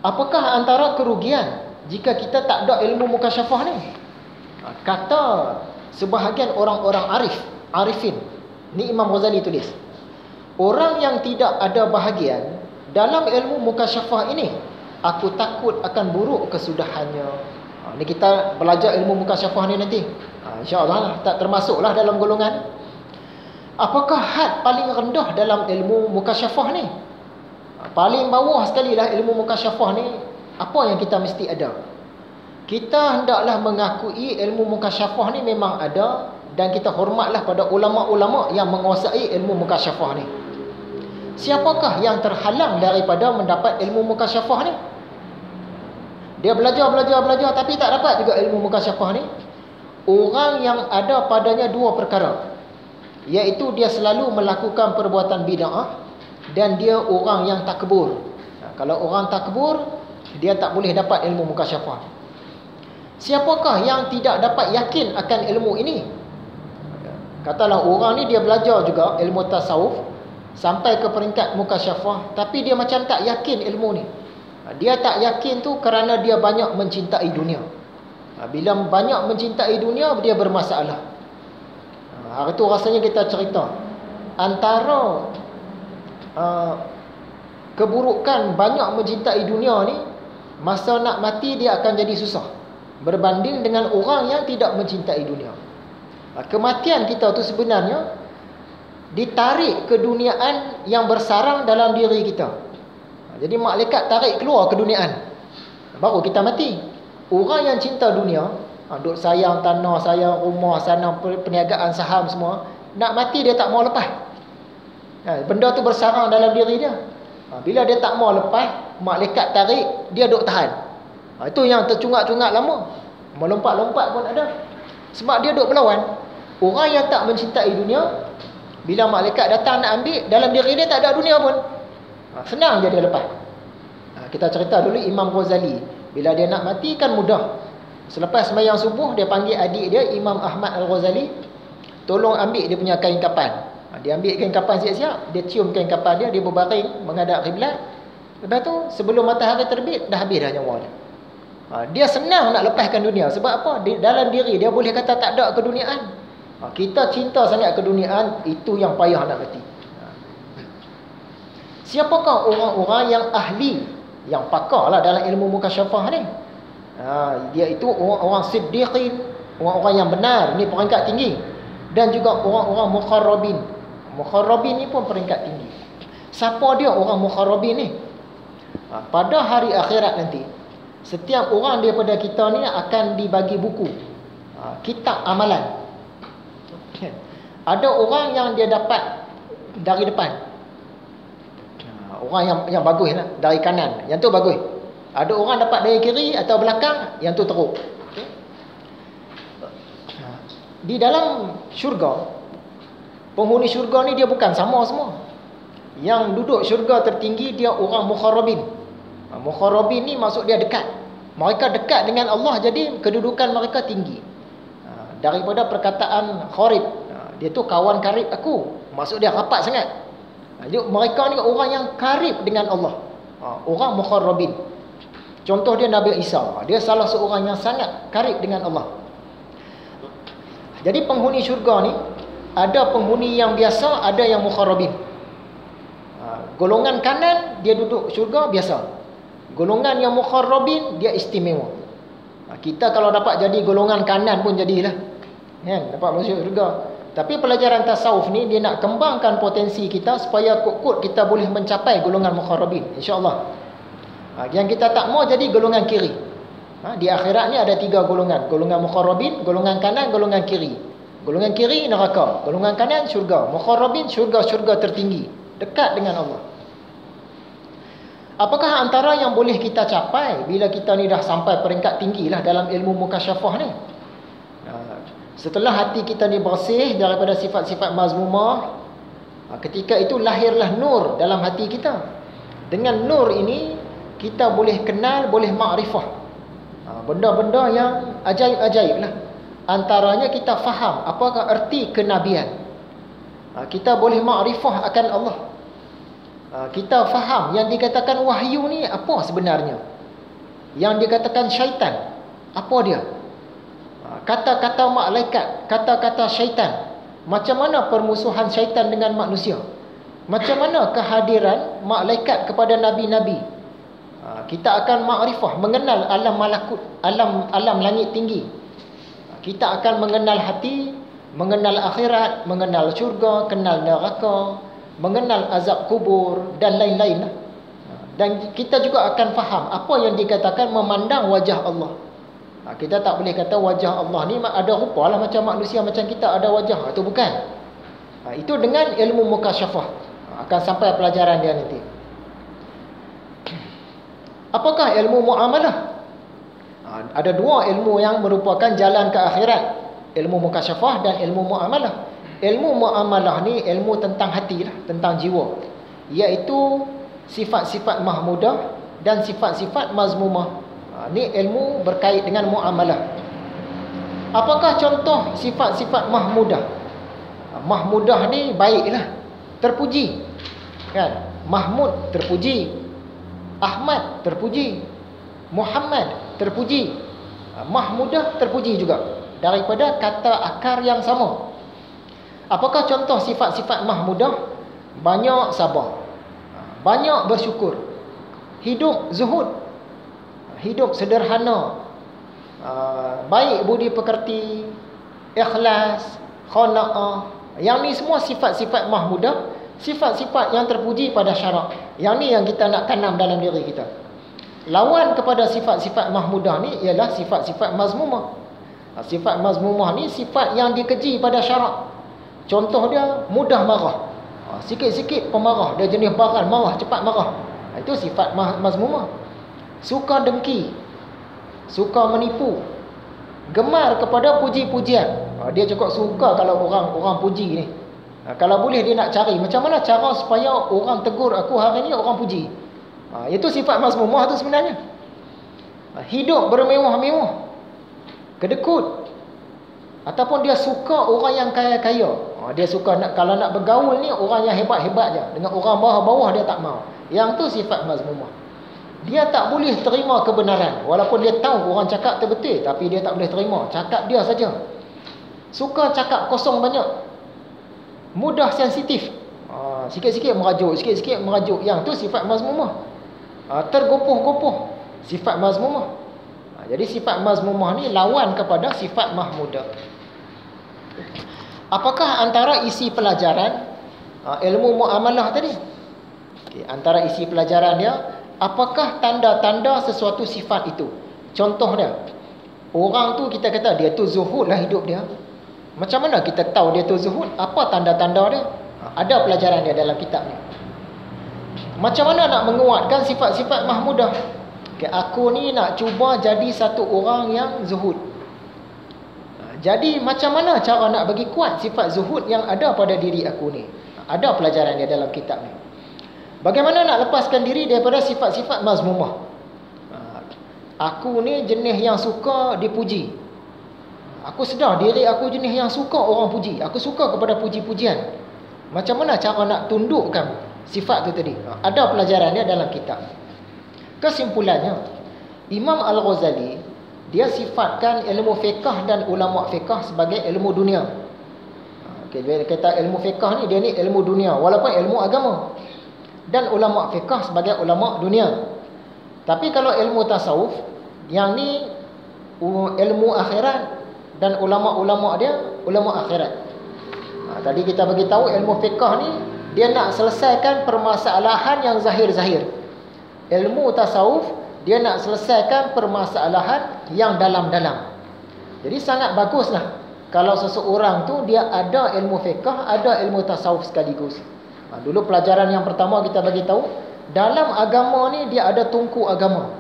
Apakah antara kerugian jika kita tak ada ilmu mukasyafah ni? Kata sebahagian orang-orang arifin. Ni Imam Ghazali tulis. Orang yang tidak ada bahagian dalam ilmu mukasyafah ini, aku takut akan buruk kesudahannya. Ni kita belajar ilmu mukasyafah ni nanti. InsyaAllah tak termasuklah dalam golongan. Apakah had paling rendah dalam ilmu mukasyafah ni? Paling bawah sekali lah ilmu mukasyafah ni. Apa yang kita mesti ada? Kita hendaklah mengakui ilmu mukasyafah ni memang ada. Dan kita hormatlah pada ulama-ulama yang menguasai ilmu mukasyafah ni. Siapakah yang terhalang daripada mendapat ilmu mukasyafah ni? Dia belajar tapi tak dapat juga ilmu mukasyafah ni. Orang yang ada padanya dua perkara, iaitu dia selalu melakukan perbuatan bid'ah, dan dia orang yang takbur. Kalau orang takbur, dia tak boleh dapat ilmu mukasyafah. Siapakah yang tidak dapat yakin akan ilmu ini? Katalah orang ni dia belajar juga ilmu tasawuf sampai ke peringkat mukasyafah, tapi dia macam tak yakin ilmu ni. Dia tak yakin tu kerana dia banyak mencintai dunia. Bila banyak mencintai dunia, dia bermasalah. Hari tu rasanya kita cerita antara keburukan banyak mencintai dunia ni, masa nak mati dia akan jadi susah berbanding dengan orang yang tidak mencintai dunia. Kematian kita tu sebenarnya ditarik keduniaan yang bersarang dalam diri kita. Jadi malaikat tarik keluar keduniaan, baru kita mati. Orang yang cinta dunia, duk sayang tanah, sayang rumah, sayang perniagaan saham semua, nak mati dia tak mau lepas. Benda tu bersarang dalam diri dia. Bila dia tak mau lepas, malaikat tarik, dia duk tahan. Itu yang tercungak-cungak lama. melompat-lompat pun ada. Sebab dia duk berlawan. Orang yang tak mencintai dunia, bila malaikat datang nak ambil, dalam diri dia tak ada dunia pun. Senang je dia lepas. Kita cerita dulu Imam Ghazali, bila dia nak mati kan mudah. Selepas sembahyang subuh, dia panggil adik dia Imam Ahmad Al-Ghazali, tolong ambil dia punya kain kapan. Dia ambil kain kapan siap-siap, dia cium kain kapan dia, dia berbaring menghadap kiblat. Lepas tu sebelum matahari terbit dah habis dah nyawa dia. Dia senang nak lepaskan dunia. Sebab apa? Dalam diri dia boleh kata tak ada keduniaan. Kita cinta sangat keduniaan, itu yang payah nak mati. Siapakah orang-orang yang ahli, yang pakar lah dalam ilmu mukasyafah ni? Dia itu orang-orang siddiqin, orang-orang yang benar, ni peringkat tinggi. Dan juga orang-orang mukharrabin. Mukharrabin ni pun peringkat tinggi. Siapa dia orang mukharrabin ni? Pada hari akhirat nanti, setiap orang daripada kita ni akan dibagi buku, kitab amalan. Ada orang yang dia dapat dari depan, orang yang bagus lah, dari kanan, yang tu bagus. Ada orang dapat dari kiri atau belakang, yang tu teruk. Di dalam syurga, penghuni syurga ni dia bukan sama semua. Yang duduk syurga tertinggi dia orang mukharrabin. Mukharrabin ni maksud dia dekat. Mereka dekat dengan Allah, jadi kedudukan mereka tinggi. Daripada perkataan kharib, dia tu kawan karib aku, maksud dia rapat sangat. Jadi mereka ni orang yang karib dengan Allah, orang mukharrabin. Contoh dia Nabi Isa, dia salah seorang yang sangat karib dengan Allah. Jadi penghuni syurga ni, ada penghuni yang biasa, ada yang mukharrabin. Golongan kanan dia duduk syurga biasa. Golongan yang mukharrabin dia istimewa. Kita kalau dapat jadi golongan kanan pun jadilah, kan, dapat masuk syurga. Tapi pelajaran tasawuf ni dia nak kembangkan potensi kita supaya kod-kod kita boleh mencapai golongan mukharrabin, insya-Allah. Yang kita tak mau jadi golongan kiri. Di akhirat ni ada 3 golongan. Golongan mukharrabin, golongan kanan, golongan kiri. Golongan kiri neraka, golongan kanan syurga. Mukharrabin syurga-syurga tertinggi, dekat dengan Allah. Apakah antara yang boleh kita capai bila kita ni dah sampai peringkat tinggilah dalam ilmu mukasyafah ni? Setelah hati kita ni bersih daripada sifat-sifat mazmumah, ketika itu lahirlah nur dalam hati kita. Dengan nur ini kita boleh kenal, boleh makrifah benda-benda yang ajaib-ajaib lah. Antaranya kita faham apakah erti kenabian. Kita boleh makrifah akan Allah. Kita faham yang dikatakan wahyu ni apa sebenarnya. Yang dikatakan syaitan, apa dia? Kata-kata malaikat, kata-kata syaitan. Macam mana permusuhan syaitan dengan manusia? Macam mana kehadiran malaikat kepada nabi-nabi? Kita akan makrifah, mengenal alam malakut, alam langit tinggi. Kita akan mengenal hati, mengenal akhirat, mengenal syurga, kenal neraka, mengenal azab kubur dan lain-lain. Dan kita juga akan faham apa yang dikatakan memandang wajah Allah. Kita tak boleh kata wajah Allah ni ada rupa lah macam manusia, macam kita ada wajah. Itu bukan. Itu dengan ilmu mukasyafah. Akan sampai pelajaran dia nanti. Apakah ilmu muamalah? Ada 2 ilmu yang merupakan jalan ke akhirat. Ilmu mukasyafah dan ilmu muamalah. Ilmu muamalah ni ilmu tentang hati lah, tentang jiwa. Iaitu sifat-sifat mahmudah dan sifat-sifat mazmumah. Ni ilmu berkait dengan muamalah. Apakah contoh sifat-sifat mahmudah? Mahmudah ni baiklah, terpuji, kan? Mahmud terpuji, Ahmad terpuji, Muhammad terpuji, mahmudah terpuji juga, daripada kata akar yang sama. Apakah contoh sifat-sifat mahmudah? Banyak sabar, banyak bersyukur, hidup zuhud, hidup sederhana, baik budi pekerti, ikhlas, qanaah. Yang ni semua sifat-sifat mahmudah, sifat-sifat yang terpuji pada syarak. Yang ni yang kita nak tanam dalam diri kita. Lawan kepada sifat-sifat mahmudah ni ialah sifat-sifat mazmumah. Sifat mazmumah ni sifat yang dikeji pada syarak. Contoh dia mudah marah, sikit-sikit pemarah, dia jenis baran, marah, cepat marah. Itu sifat mazmumah. Suka dengki, suka menipu, Gemar kepada puji-pujian. Dia cukup suka kalau orang puji ni. Kalau boleh dia nak cari macam mana cara supaya orang tegur aku hari ni, orang puji. Itu sifat mazmumah tu sebenarnya. Hidup bermewah-mewah, kedekut, ataupun dia suka orang yang kaya-kaya. Dia suka kalau nak bergaul ni orang yang hebat-hebat je. Dengan orang bawah-bawah dia tak mau. Yang tu sifat mazmumah. Dia tak boleh terima kebenaran. Walaupun dia tahu orang cakap betul, tapi dia tak boleh terima. Cakap dia saja. Suka cakap kosong banyak. Mudah sensitif. Sikit-sikit merajuk, sikit-sikit merajuk. Yang tu sifat mazmumah. Tergopoh-gopoh. Sifat mazmumah. Jadi sifat mazmumah ni lawan kepada sifat mahmudah. Apakah antara isi pelajaran ilmu muamalah tadi? Antara isi pelajaran dia, apakah tanda-tanda sesuatu sifat itu? Contoh dia, orang tu kita kata dia tu zuhud lah hidup dia. Macam mana kita tahu dia tu zuhud? Apa tanda-tanda dia? Ada pelajaran dia dalam kitab ni. Macam mana nak menguatkan sifat-sifat mahmudah? Aku ni nak cuba jadi satu orang yang zuhud. Jadi macam mana cara nak bagi kuat sifat zuhud yang ada pada diri aku ni? Ada pelajaran dia dalam kitab ni. Bagaimana nak lepaskan diri daripada sifat-sifat mazmumah? Aku ni jenis yang suka dipuji. Aku sedar diri aku jenis yang suka orang puji. Aku suka kepada puji-pujian. Macam mana cara nak tundukkan sifat tu tadi? Ada pelajaran dia dalam kitab. Kesimpulannya, Imam Al-Ghazali dia sifatkan ilmu fiqh dan ulama fiqh sebagai ilmu dunia. Dia kata ilmu fiqh ni dia ni ilmu dunia walaupun ilmu agama. Dan ulama fiqh sebagai ulama dunia. Tapi kalau ilmu tasawuf, yang ni ilmu akhirat dan ulama-ulama dia ulama akhirat. Tadi kita bagi tahu ilmu fiqh ni dia nak selesaikan permasalahan yang zahir-zahir. Ilmu tasawuf dia nak selesaikan permasalahan yang dalam-dalam. Jadi sangat baguslah kalau seseorang tu dia ada ilmu fiqh, ada ilmu tasawuf sekaligus. Dulu pelajaran yang pertama kita bagi tahu, dalam agama ni dia ada tungku agama.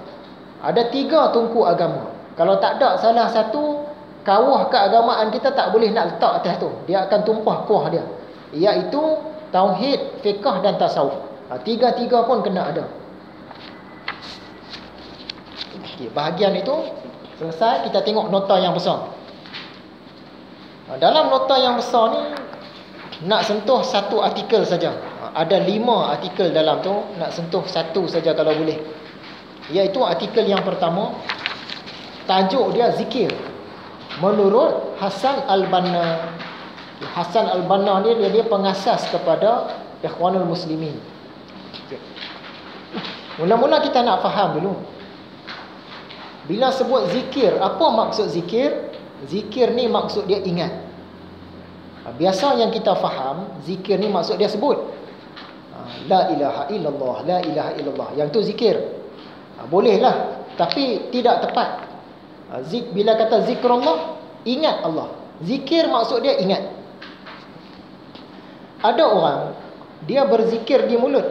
Ada 3 tungku agama. Kalau tak ada salah satu, kawah keagamaan kita tak boleh nak letak atas tu. Dia akan tumpah kuah dia. Iaitu tauhid, fiqh dan tasawuf. 3-3 pun kena ada. Bahagian itu selesai, kita tengok nota yang besar. Dalam nota yang besar ni nak sentuh satu artikel saja. Ada 5 artikel dalam tu, nak sentuh satu saja kalau boleh. Iaitu artikel yang pertama, tajuk dia zikir. Menurut Hasan Al-Banna. Hasan Al-Banna ni dia pengasas kepada Ikhwanul Muslimin. Mula-mula kita nak faham dulu. Bila sebut zikir, apa maksud zikir? Zikir ni maksud dia ingat. Biasa yang kita faham, zikir ni maksud dia sebut. La ilaha illallah, la ilaha illallah. Yang tu zikir. Bolehlah, tapi tidak tepat. Bila kata zikrullah, ingat Allah. Zikir maksud dia ingat. Ada orang, dia berzikir di mulut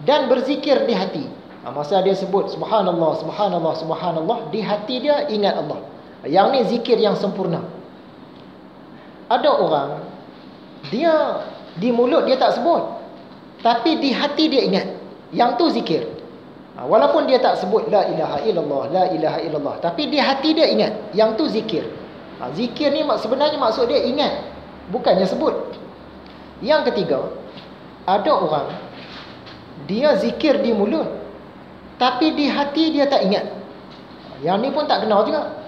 dan berzikir di hati. Masa dia sebut subhanallah, subhanallah, subhanallah, di hati dia ingat Allah. Yang ni zikir yang sempurna. Ada orang, dia di mulut dia tak sebut, tapi di hati dia ingat. Yang tu zikir. Walaupun dia tak sebut la ilaha illallah, la ilaha illallah, tapi di hati dia ingat. Yang tu zikir. Zikir ni sebenarnya maksud dia ingat, bukannya sebut. Yang ketiga, ada orang, dia zikir di mulut, tapi di hati dia tak ingat. Yang ni pun tak kenal juga.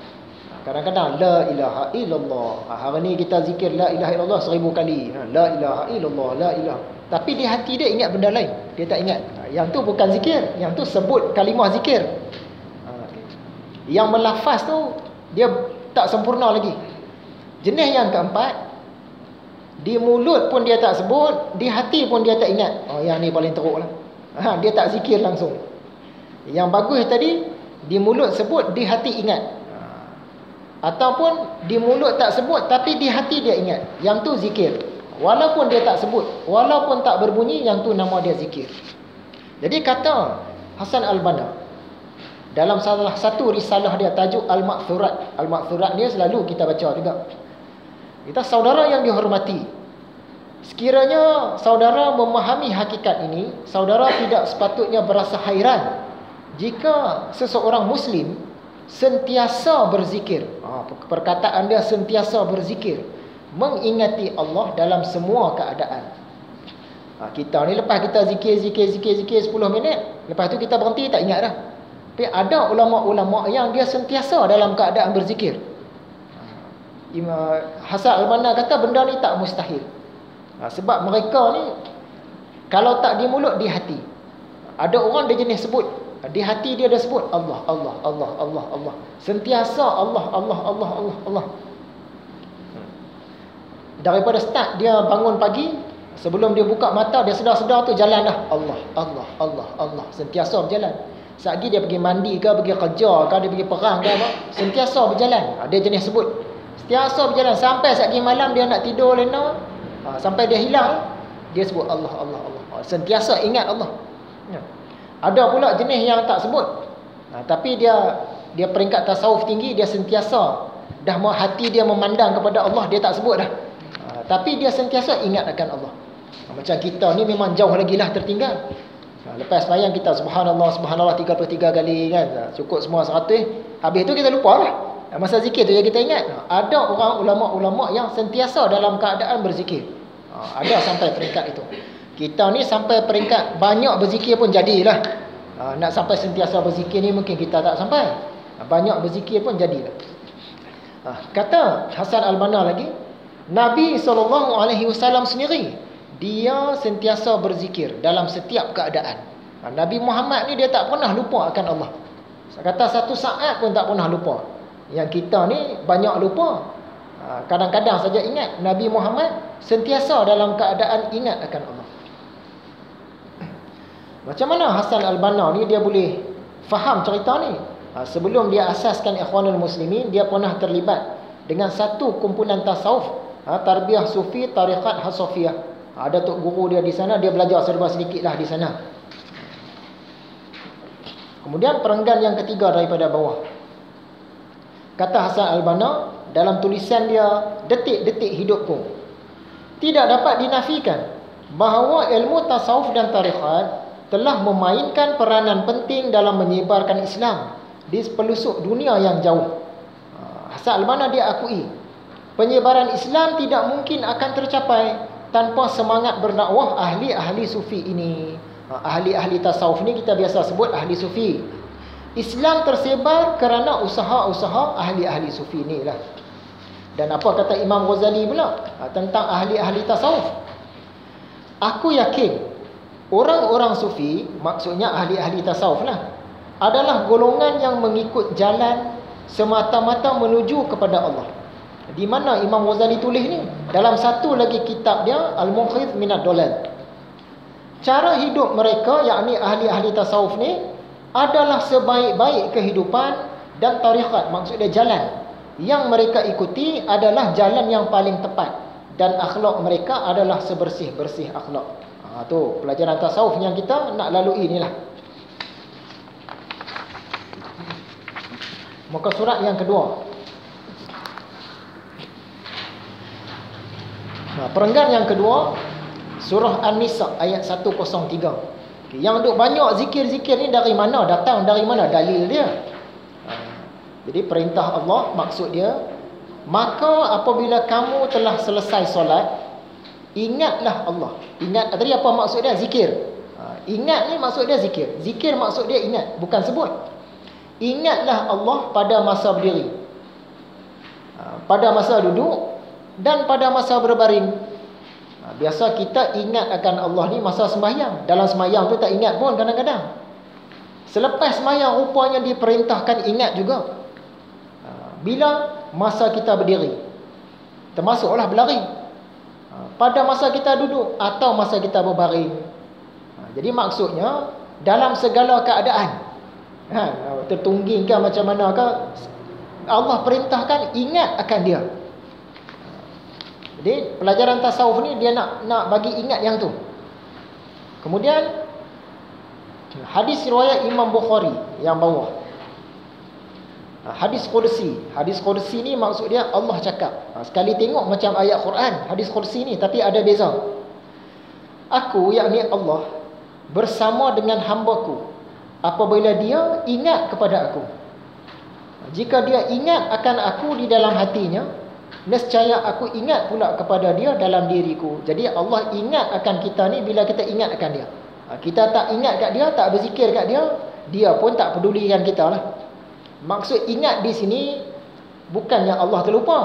Kadang-kadang la ilaha illallah. Hari ni kita zikir la ilaha illallah 1000 kali. La ilaha illallah, la ilaha. Tapi di hati dia ingat benda lain. Dia tak ingat. Yang tu bukan zikir. Yang tu sebut kalimah zikir. Yang melafaz tu dia tak sempurna lagi. Jenis yang keempat, di mulut pun dia tak sebut, di hati pun dia tak ingat. Yang ni paling teruk lah. Dia tak zikir langsung. Yang bagus tadi, di mulut sebut, di hati ingat. Ataupun di mulut tak sebut, tapi di hati dia ingat. Yang tu zikir. Walaupun dia tak sebut, walaupun tak berbunyi, yang tu nama dia zikir. Jadi kata Hasan Al-Banna, Dalam salah satu risalah dia tajuk Al-Ma'thurat. Al-Ma'thurat ni selalu kita baca juga. Kita saudara yang dihormati, sekiranya saudara memahami hakikat ini, saudara tidak sepatutnya berasa hairan jika seseorang Muslim sentiasa berzikir. Perkataan dia sentiasa berzikir, mengingati Allah dalam semua keadaan. Kita ni lepas kita zikir 10 minit, lepas tu kita berhenti tak ingat dah. Tapi ada ulama-ulama yang dia sentiasa dalam keadaan berzikir. Hasan Al-Banna kata benda ni tak mustahil. Sebab mereka ni kalau tak di mulut, di hati. Ada orang dia jenis sebut, di hati dia dah sebut Allah, Allah, Allah, Allah, Allah. Sentiasa Allah, Allah, Allah, Allah, Allah. Daripada start dia bangun pagi, sebelum dia buka mata, dia sedar-sedar tu jalan dah. Allah, Allah, Allah, Allah. Sentiasa berjalan. Satgi dia pergi mandi ke, pergi kerja ke, dia pergi perang ke apa, sentiasa berjalan. Dia jenis sebut sentiasa berjalan sampai satgi malam dia nak tidur lena, sampai dia hilang, dia sebut Allah, Allah, Allah. Sentiasa ingat Allah. Ada pula jenis yang tak sebut, tapi dia peringkat tasawuf tinggi, dia sentiasa dah mau hati dia memandang kepada Allah, dia tak sebut dah, tapi dia sentiasa ingat akan Allah. Macam kita ni memang jauh lagi lah tertinggal. Lepas sembahyang kita subhanallah, subhanallah 33 kali kan, cukup semua 100, habis tu kita lupa lah. Masa zikir tu yang kita ingat. Ada orang ulama-ulama yang sentiasa dalam keadaan berzikir. Ada sampai peringkat itu. Kita ni sampai peringkat banyak berzikir pun jadilah. Nak sampai sentiasa berzikir ni mungkin kita tak sampai. Banyak berzikir pun jadilah. Kata Hasan Al-Banna lagi, Nabi SAW sendiri, dia sentiasa berzikir dalam setiap keadaan. Nabi Muhammad ni dia tak pernah lupa akan Allah. Saya kata satu saat pun tak pernah lupa. Yang kita ni banyak lupa. Kadang-kadang saja ingat. Nabi Muhammad sentiasa dalam keadaan ingat akan Allah. Macam mana Hasan Al-Banna ni dia boleh faham cerita ni? Sebelum dia asaskan Ikhwanul Muslimin, dia pernah terlibat dengan satu kumpulan tasawuf, Tarbiyah Sufi Tariqat Hasafiyah. Ada tok guru dia di sana, dia belajar serba sedikit lah di sana. Kemudian perenggan yang ketiga daripada bawah. Kata Hasan Al-Banna dalam tulisan dia, Detik-detik Hidupku, tidak dapat dinafikan bahawa ilmu tasawuf dan tarikat telah memainkan peranan penting dalam menyebarkan Islam di pelosok dunia yang jauh. Hasan Al-Banna dia akui, penyebaran Islam tidak mungkin akan tercapai tanpa semangat berdakwah ahli-ahli sufi ini. Ahli-ahli tasawuf ni kita biasa sebut ahli sufi. Islam tersebar kerana usaha-usaha ahli-ahli sufi ni lah. Dan apa kata Imam Ghazali pula tentang ahli-ahli tasawuf? Aku yakin orang-orang sufi, maksudnya ahli-ahli tasawuf lah, adalah golongan yang mengikut jalan semata-mata menuju kepada Allah. Di mana Imam Ghazali tulis ni? Dalam satu lagi kitab dia, Al-Munqidh Minad Dalal. Cara hidup mereka, yakni ahli-ahli tasawuf ni, adalah sebaik-baik kehidupan dan tarikat, maksudnya jalan yang mereka ikuti adalah jalan yang paling tepat, dan akhlak mereka adalah sebersih-bersih akhlak. Tu pelajaran tasawuf yang kita nak lalui inilah. Muka surat yang kedua. Perenggan yang kedua, surah An-Nisa ayat 103. Yang duk banyak zikir-zikir ni dari mana datang, dari mana dalil dia? Jadi perintah Allah, maksud dia, maka apabila kamu telah selesai solat, ingatlah Allah. Ingat tadi apa maksud dia? Zikir. Ingat ni maksud dia zikir. Zikir maksud dia ingat, bukan sebut. Ingatlah Allah pada masa berdiri, pada masa duduk, dan pada masa berbaring. Biasa kita ingat akan Allah ni masa sembahyang. Dalam sembahyang tu tak ingat pun kadang-kadang. Selepas sembahyang rupanya diperintahkan ingat juga. Bila masa kita berdiri, termasuklah berlari, pada masa kita duduk atau masa kita berbaring. Jadi maksudnya dalam segala keadaan, tertungging ke macam mana ke, Allah perintahkan ingat akan dia. Jadi pelajaran tasawuf ni dia nak bagi ingat yang tu. Kemudian hadis riwayat Imam Bukhari yang bawah. Hadis Qudsi. Hadis Qudsi ni maksud dia Allah cakap. Sekali tengok macam ayat Quran, hadis Qudsi ni, tapi ada beza. Aku, yakni Allah, bersama dengan hamba-Ku apabila dia ingat kepada aku. Jika dia ingat akan aku di dalam hatinya, nescaya aku ingat pula kepada dia dalam diriku. Jadi Allah ingat akan kita ni bila kita ingat akan dia. Kita tak ingat kat dia, tak berzikir kat dia, dia pun tak pedulikan kita lah. Maksud ingat di sini bukannya Allah terlupa.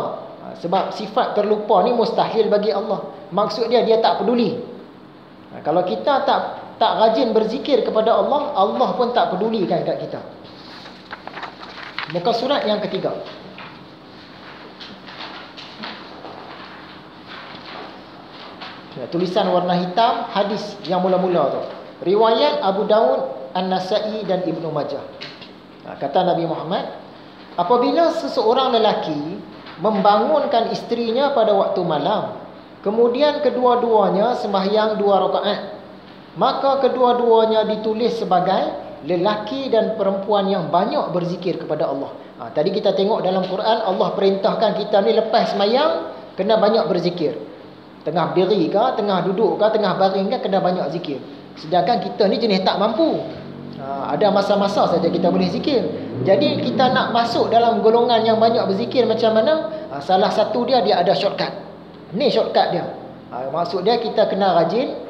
Sebab sifat terlupa ni mustahil bagi Allah. Maksud dia tak peduli. Kalau kita tak rajin berzikir kepada Allah, Allah pun tak pedulikan kat kita. Muka surat yang ketiga. Tulisan warna hitam, hadis yang mula-mula tu. Riwayat Abu Daud, An-Nasa'i dan Ibnu Majah. Kata Nabi Muhammad, apabila seseorang lelaki membangunkan isterinya pada waktu malam, kemudian kedua-duanya sembahyang 2 rakaat, maka kedua-duanya ditulis sebagai lelaki dan perempuan yang banyak berzikir kepada Allah. Tadi kita tengok dalam Quran, Allah perintahkan kita ni lepas sembahyang kena banyak berzikir. Tengah berdiri ke, tengah duduk ke, tengah baring ke, kena banyak zikir. Sedangkan kita ni jenis tak mampu. Ada masa-masa saja kita boleh zikir. Jadi kita nak masuk dalam golongan yang banyak berzikir macam mana? Salah satu dia ada shortcut. Ni shortcut dia. Maksud dia kita kena rajin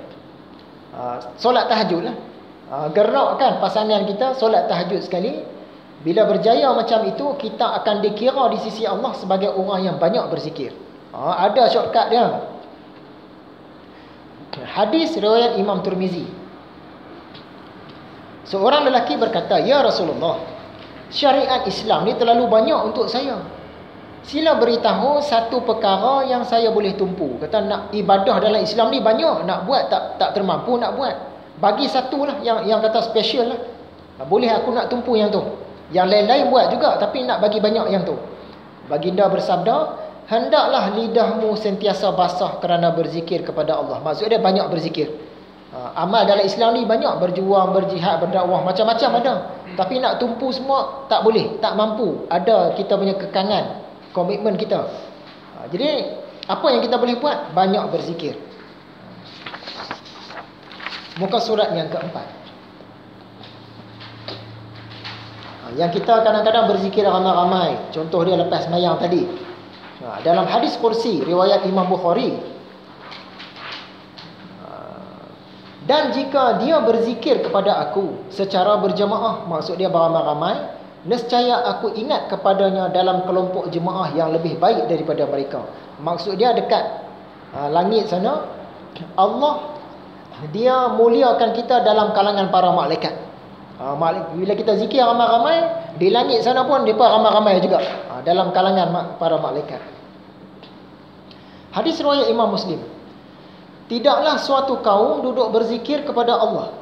solat tahajud lah. Gerakkan pasangan kita solat tahajud sekali. Bila berjaya macam itu, kita akan dikira di sisi Allah sebagai orang yang banyak berzikir. Ada shortcut dia. Hadis riwayat Imam Tirmizi. Seorang lelaki berkata, "Ya Rasulullah, syariat Islam ni terlalu banyak untuk saya. Sila beritahu satu perkara yang saya boleh tumpu." Kata nak ibadah dalam Islam ni banyak, nak buat tak termampu nak buat. Bagi satu lah yang kata special lah. Boleh aku nak tumpu yang tu. Yang lain-lain buat juga, tapi nak bagi banyak yang tu. Baginda bersabda, "Hendaklah lidahmu sentiasa basah kerana berzikir kepada Allah." Maksud dia banyak berzikir. Amal dalam Islam ni banyak, berjuang, berjihad, berdakwah, macam-macam ada. Tapi nak tumpu semua tak boleh, tak mampu. Ada kita punya kekangan, komitmen kita. Jadi apa yang kita boleh buat? Banyak berzikir. Muka surat yang keempat. Yang kita kadang-kadang berzikir ramai-ramai. Contoh dia lepas sembahyang tadi. Dalam hadis Qudsi riwayat Imam Bukhari, dan jika dia berzikir kepada aku secara berjemaah, maksud dia beramai-ramai, nescaya aku ingat kepadanya dalam kelompok jemaah yang lebih baik daripada mereka. Maksud dia dekat langit sana, Allah dia muliakan kita dalam kalangan para malaikat. Bila kita zikir ramai-ramai, di langit sana pun mereka ramai-ramai juga, dalam kalangan para malaikat. Hadis riwayat Imam Muslim. Tidaklah suatu kaum duduk berzikir kepada Allah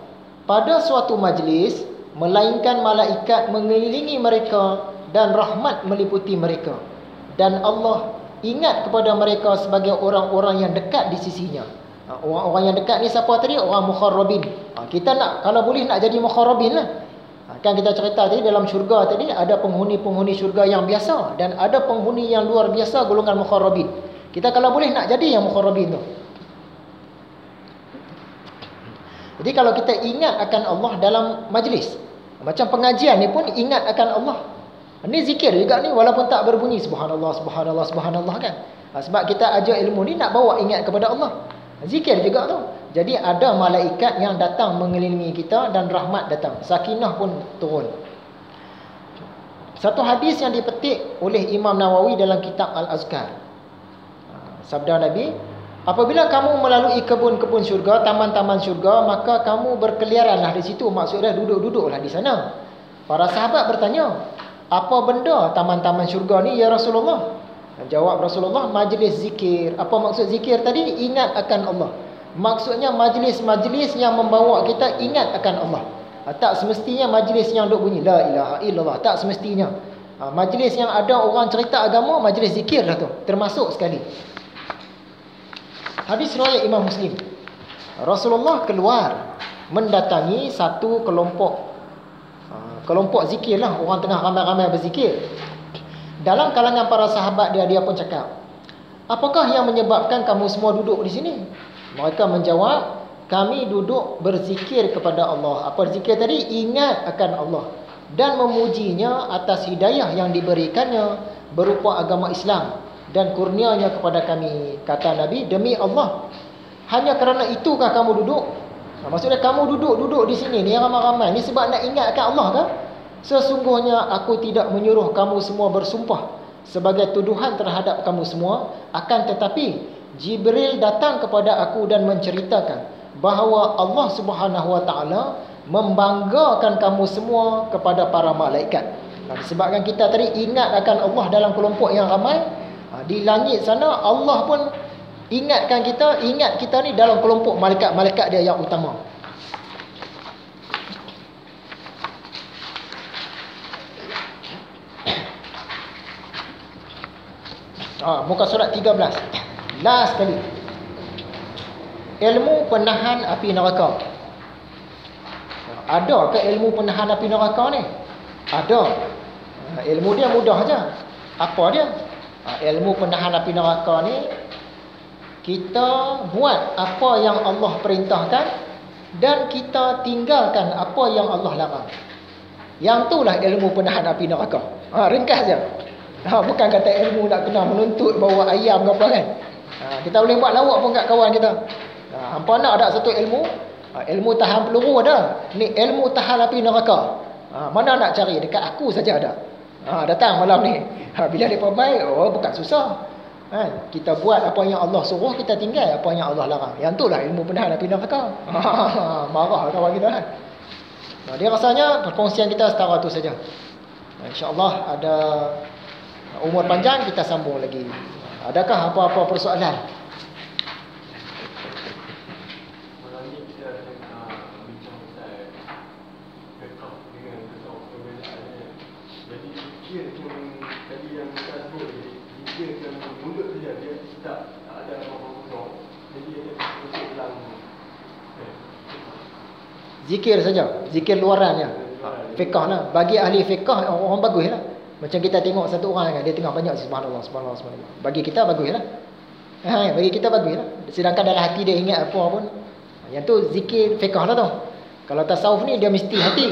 pada suatu majlis, melainkan malaikat mengelilingi mereka dan rahmat meliputi mereka. Dan Allah ingat kepada mereka sebagai orang-orang yang dekat di sisinya. Orang-orang yang dekat ni siapa tadi? Orang mukharrabin. Kita nak, kalau boleh nak jadi mukharrabin lah. Kan kita cerita tadi dalam syurga tadi, ada penghuni-penghuni syurga yang biasa dan ada penghuni yang luar biasa, golongan mukharrabin. Kita kalau boleh nak jadi yang mukharrabin tu. Jadi kalau kita ingat akan Allah dalam majlis, macam pengajian ni pun ingat akan Allah. Ini zikir juga ni, walaupun tak berbunyi subhanallah, subhanallah, subhanallah kan. Sebab kita ajar ilmu ni nak bawa ingat kepada Allah. Zikir juga tu. Jadi ada malaikat yang datang mengelilingi kita dan rahmat datang. Sakinah pun turun. Satu hadis yang dipetik oleh Imam Nawawi dalam kitab Al-Azkar. Sabda Nabi, apabila kamu melalui kebun-kebun syurga, taman-taman syurga, maka kamu berkeliaranlah di situ. Maksudnya duduk-duduklah di sana. Para sahabat bertanya, apa benda taman-taman syurga ni ya Rasulullah? Jawab Rasulullah, majlis zikir. Apa maksud zikir tadi? Ingat akan Allah. Maksudnya majlis-majlis yang membawa kita ingat akan Allah. Tak semestinya majlis yang duk bunyi la ilaha illallah, tak semestinya. Majlis yang ada orang cerita agama, majlis zikir lah tu, termasuk sekali. Hadis riwayat Imam Muslim. Rasulullah keluar mendatangi satu kelompok Kelompok zikir lah, orang tengah ramai-ramai berzikir. Dalam kalangan para sahabat dia pun cakap, apakah yang menyebabkan kamu semua duduk di sini? Mereka menjawab, kami duduk berzikir kepada Allah. Apa zikir tadi? Ingat akan Allah dan memujinya atas hidayah yang diberikannya berupa agama Islam dan kurnianya kepada kami. Kata Nabi, demi Allah, hanya kerana itukah kamu duduk? Maksudnya kamu duduk di sini ni ramai-ramai ni sebab nak ingat akan Allah kan? Sesungguhnya aku tidak menyuruh kamu semua bersumpah sebagai tuduhan terhadap kamu semua. Akan tetapi Jibril datang kepada aku dan menceritakan bahawa Allah Subhanahu Wa Taala membanggakan kamu semua kepada para malaikat. Disebabkan kita tadi ingat akan Allah dalam kelompok yang ramai, di langit sana Allah pun ingat kita ni dalam kelompok malaikat-malaikat dia yang utama. Muka surat 13. Last kali. Ilmu penahan api neraka. Ada ke ilmu penahan api neraka ni? Ada. Ilmu dia mudah aja. Apa dia? Ilmu penahan api neraka ni, kita buat apa yang Allah perintahkan dan kita tinggalkan apa yang Allah larang. Yang itulah ilmu penahan api neraka. Ringkas je. Bukan kata ilmu nak kena menuntut bawa ayam ke apa kan. Kita boleh buat lawak pun kat kawan kita. Hampa nak ada satu ilmu, ilmu tahan peluru ada. Ni ilmu tahan api neraka. Mana nak cari? Dekat aku saja ada. Datang malam ni. Bila dia baik, bukan susah. Kita buat apa yang Allah suruh, kita tinggal apa yang Allah larang. Yang itulah ilmu penahan api neraka. Marah kawan kita kan. Dia rasanya perkongsian kita setara tu saja. InsyaAllah ada umur panjang, kita sambung lagi. Adakah apa-apa persoalan?
Malam ni kita akan bincang pasal fiqh dengan perbezaan. Jadi zikir tadi yang kita sebut, zikir yang mulut saja, dia tak ada apa-apa guna. Jadi dia masuk dalam
Zikir saja, zikir luaran je. Fiqh lah. Bagi ahli fiqh orang bagus lah. Macam kita tengok satu orang kan, dia tengah banyak subhanallah, subhanallah, subhanallah. Bagi kita bagus lah. Bagi kita bagus lah. Sedangkan dalam hati dia ingat apa pun, yang tu zikir fiqh lah tu. Kalau tasawuf ni dia mesti hati.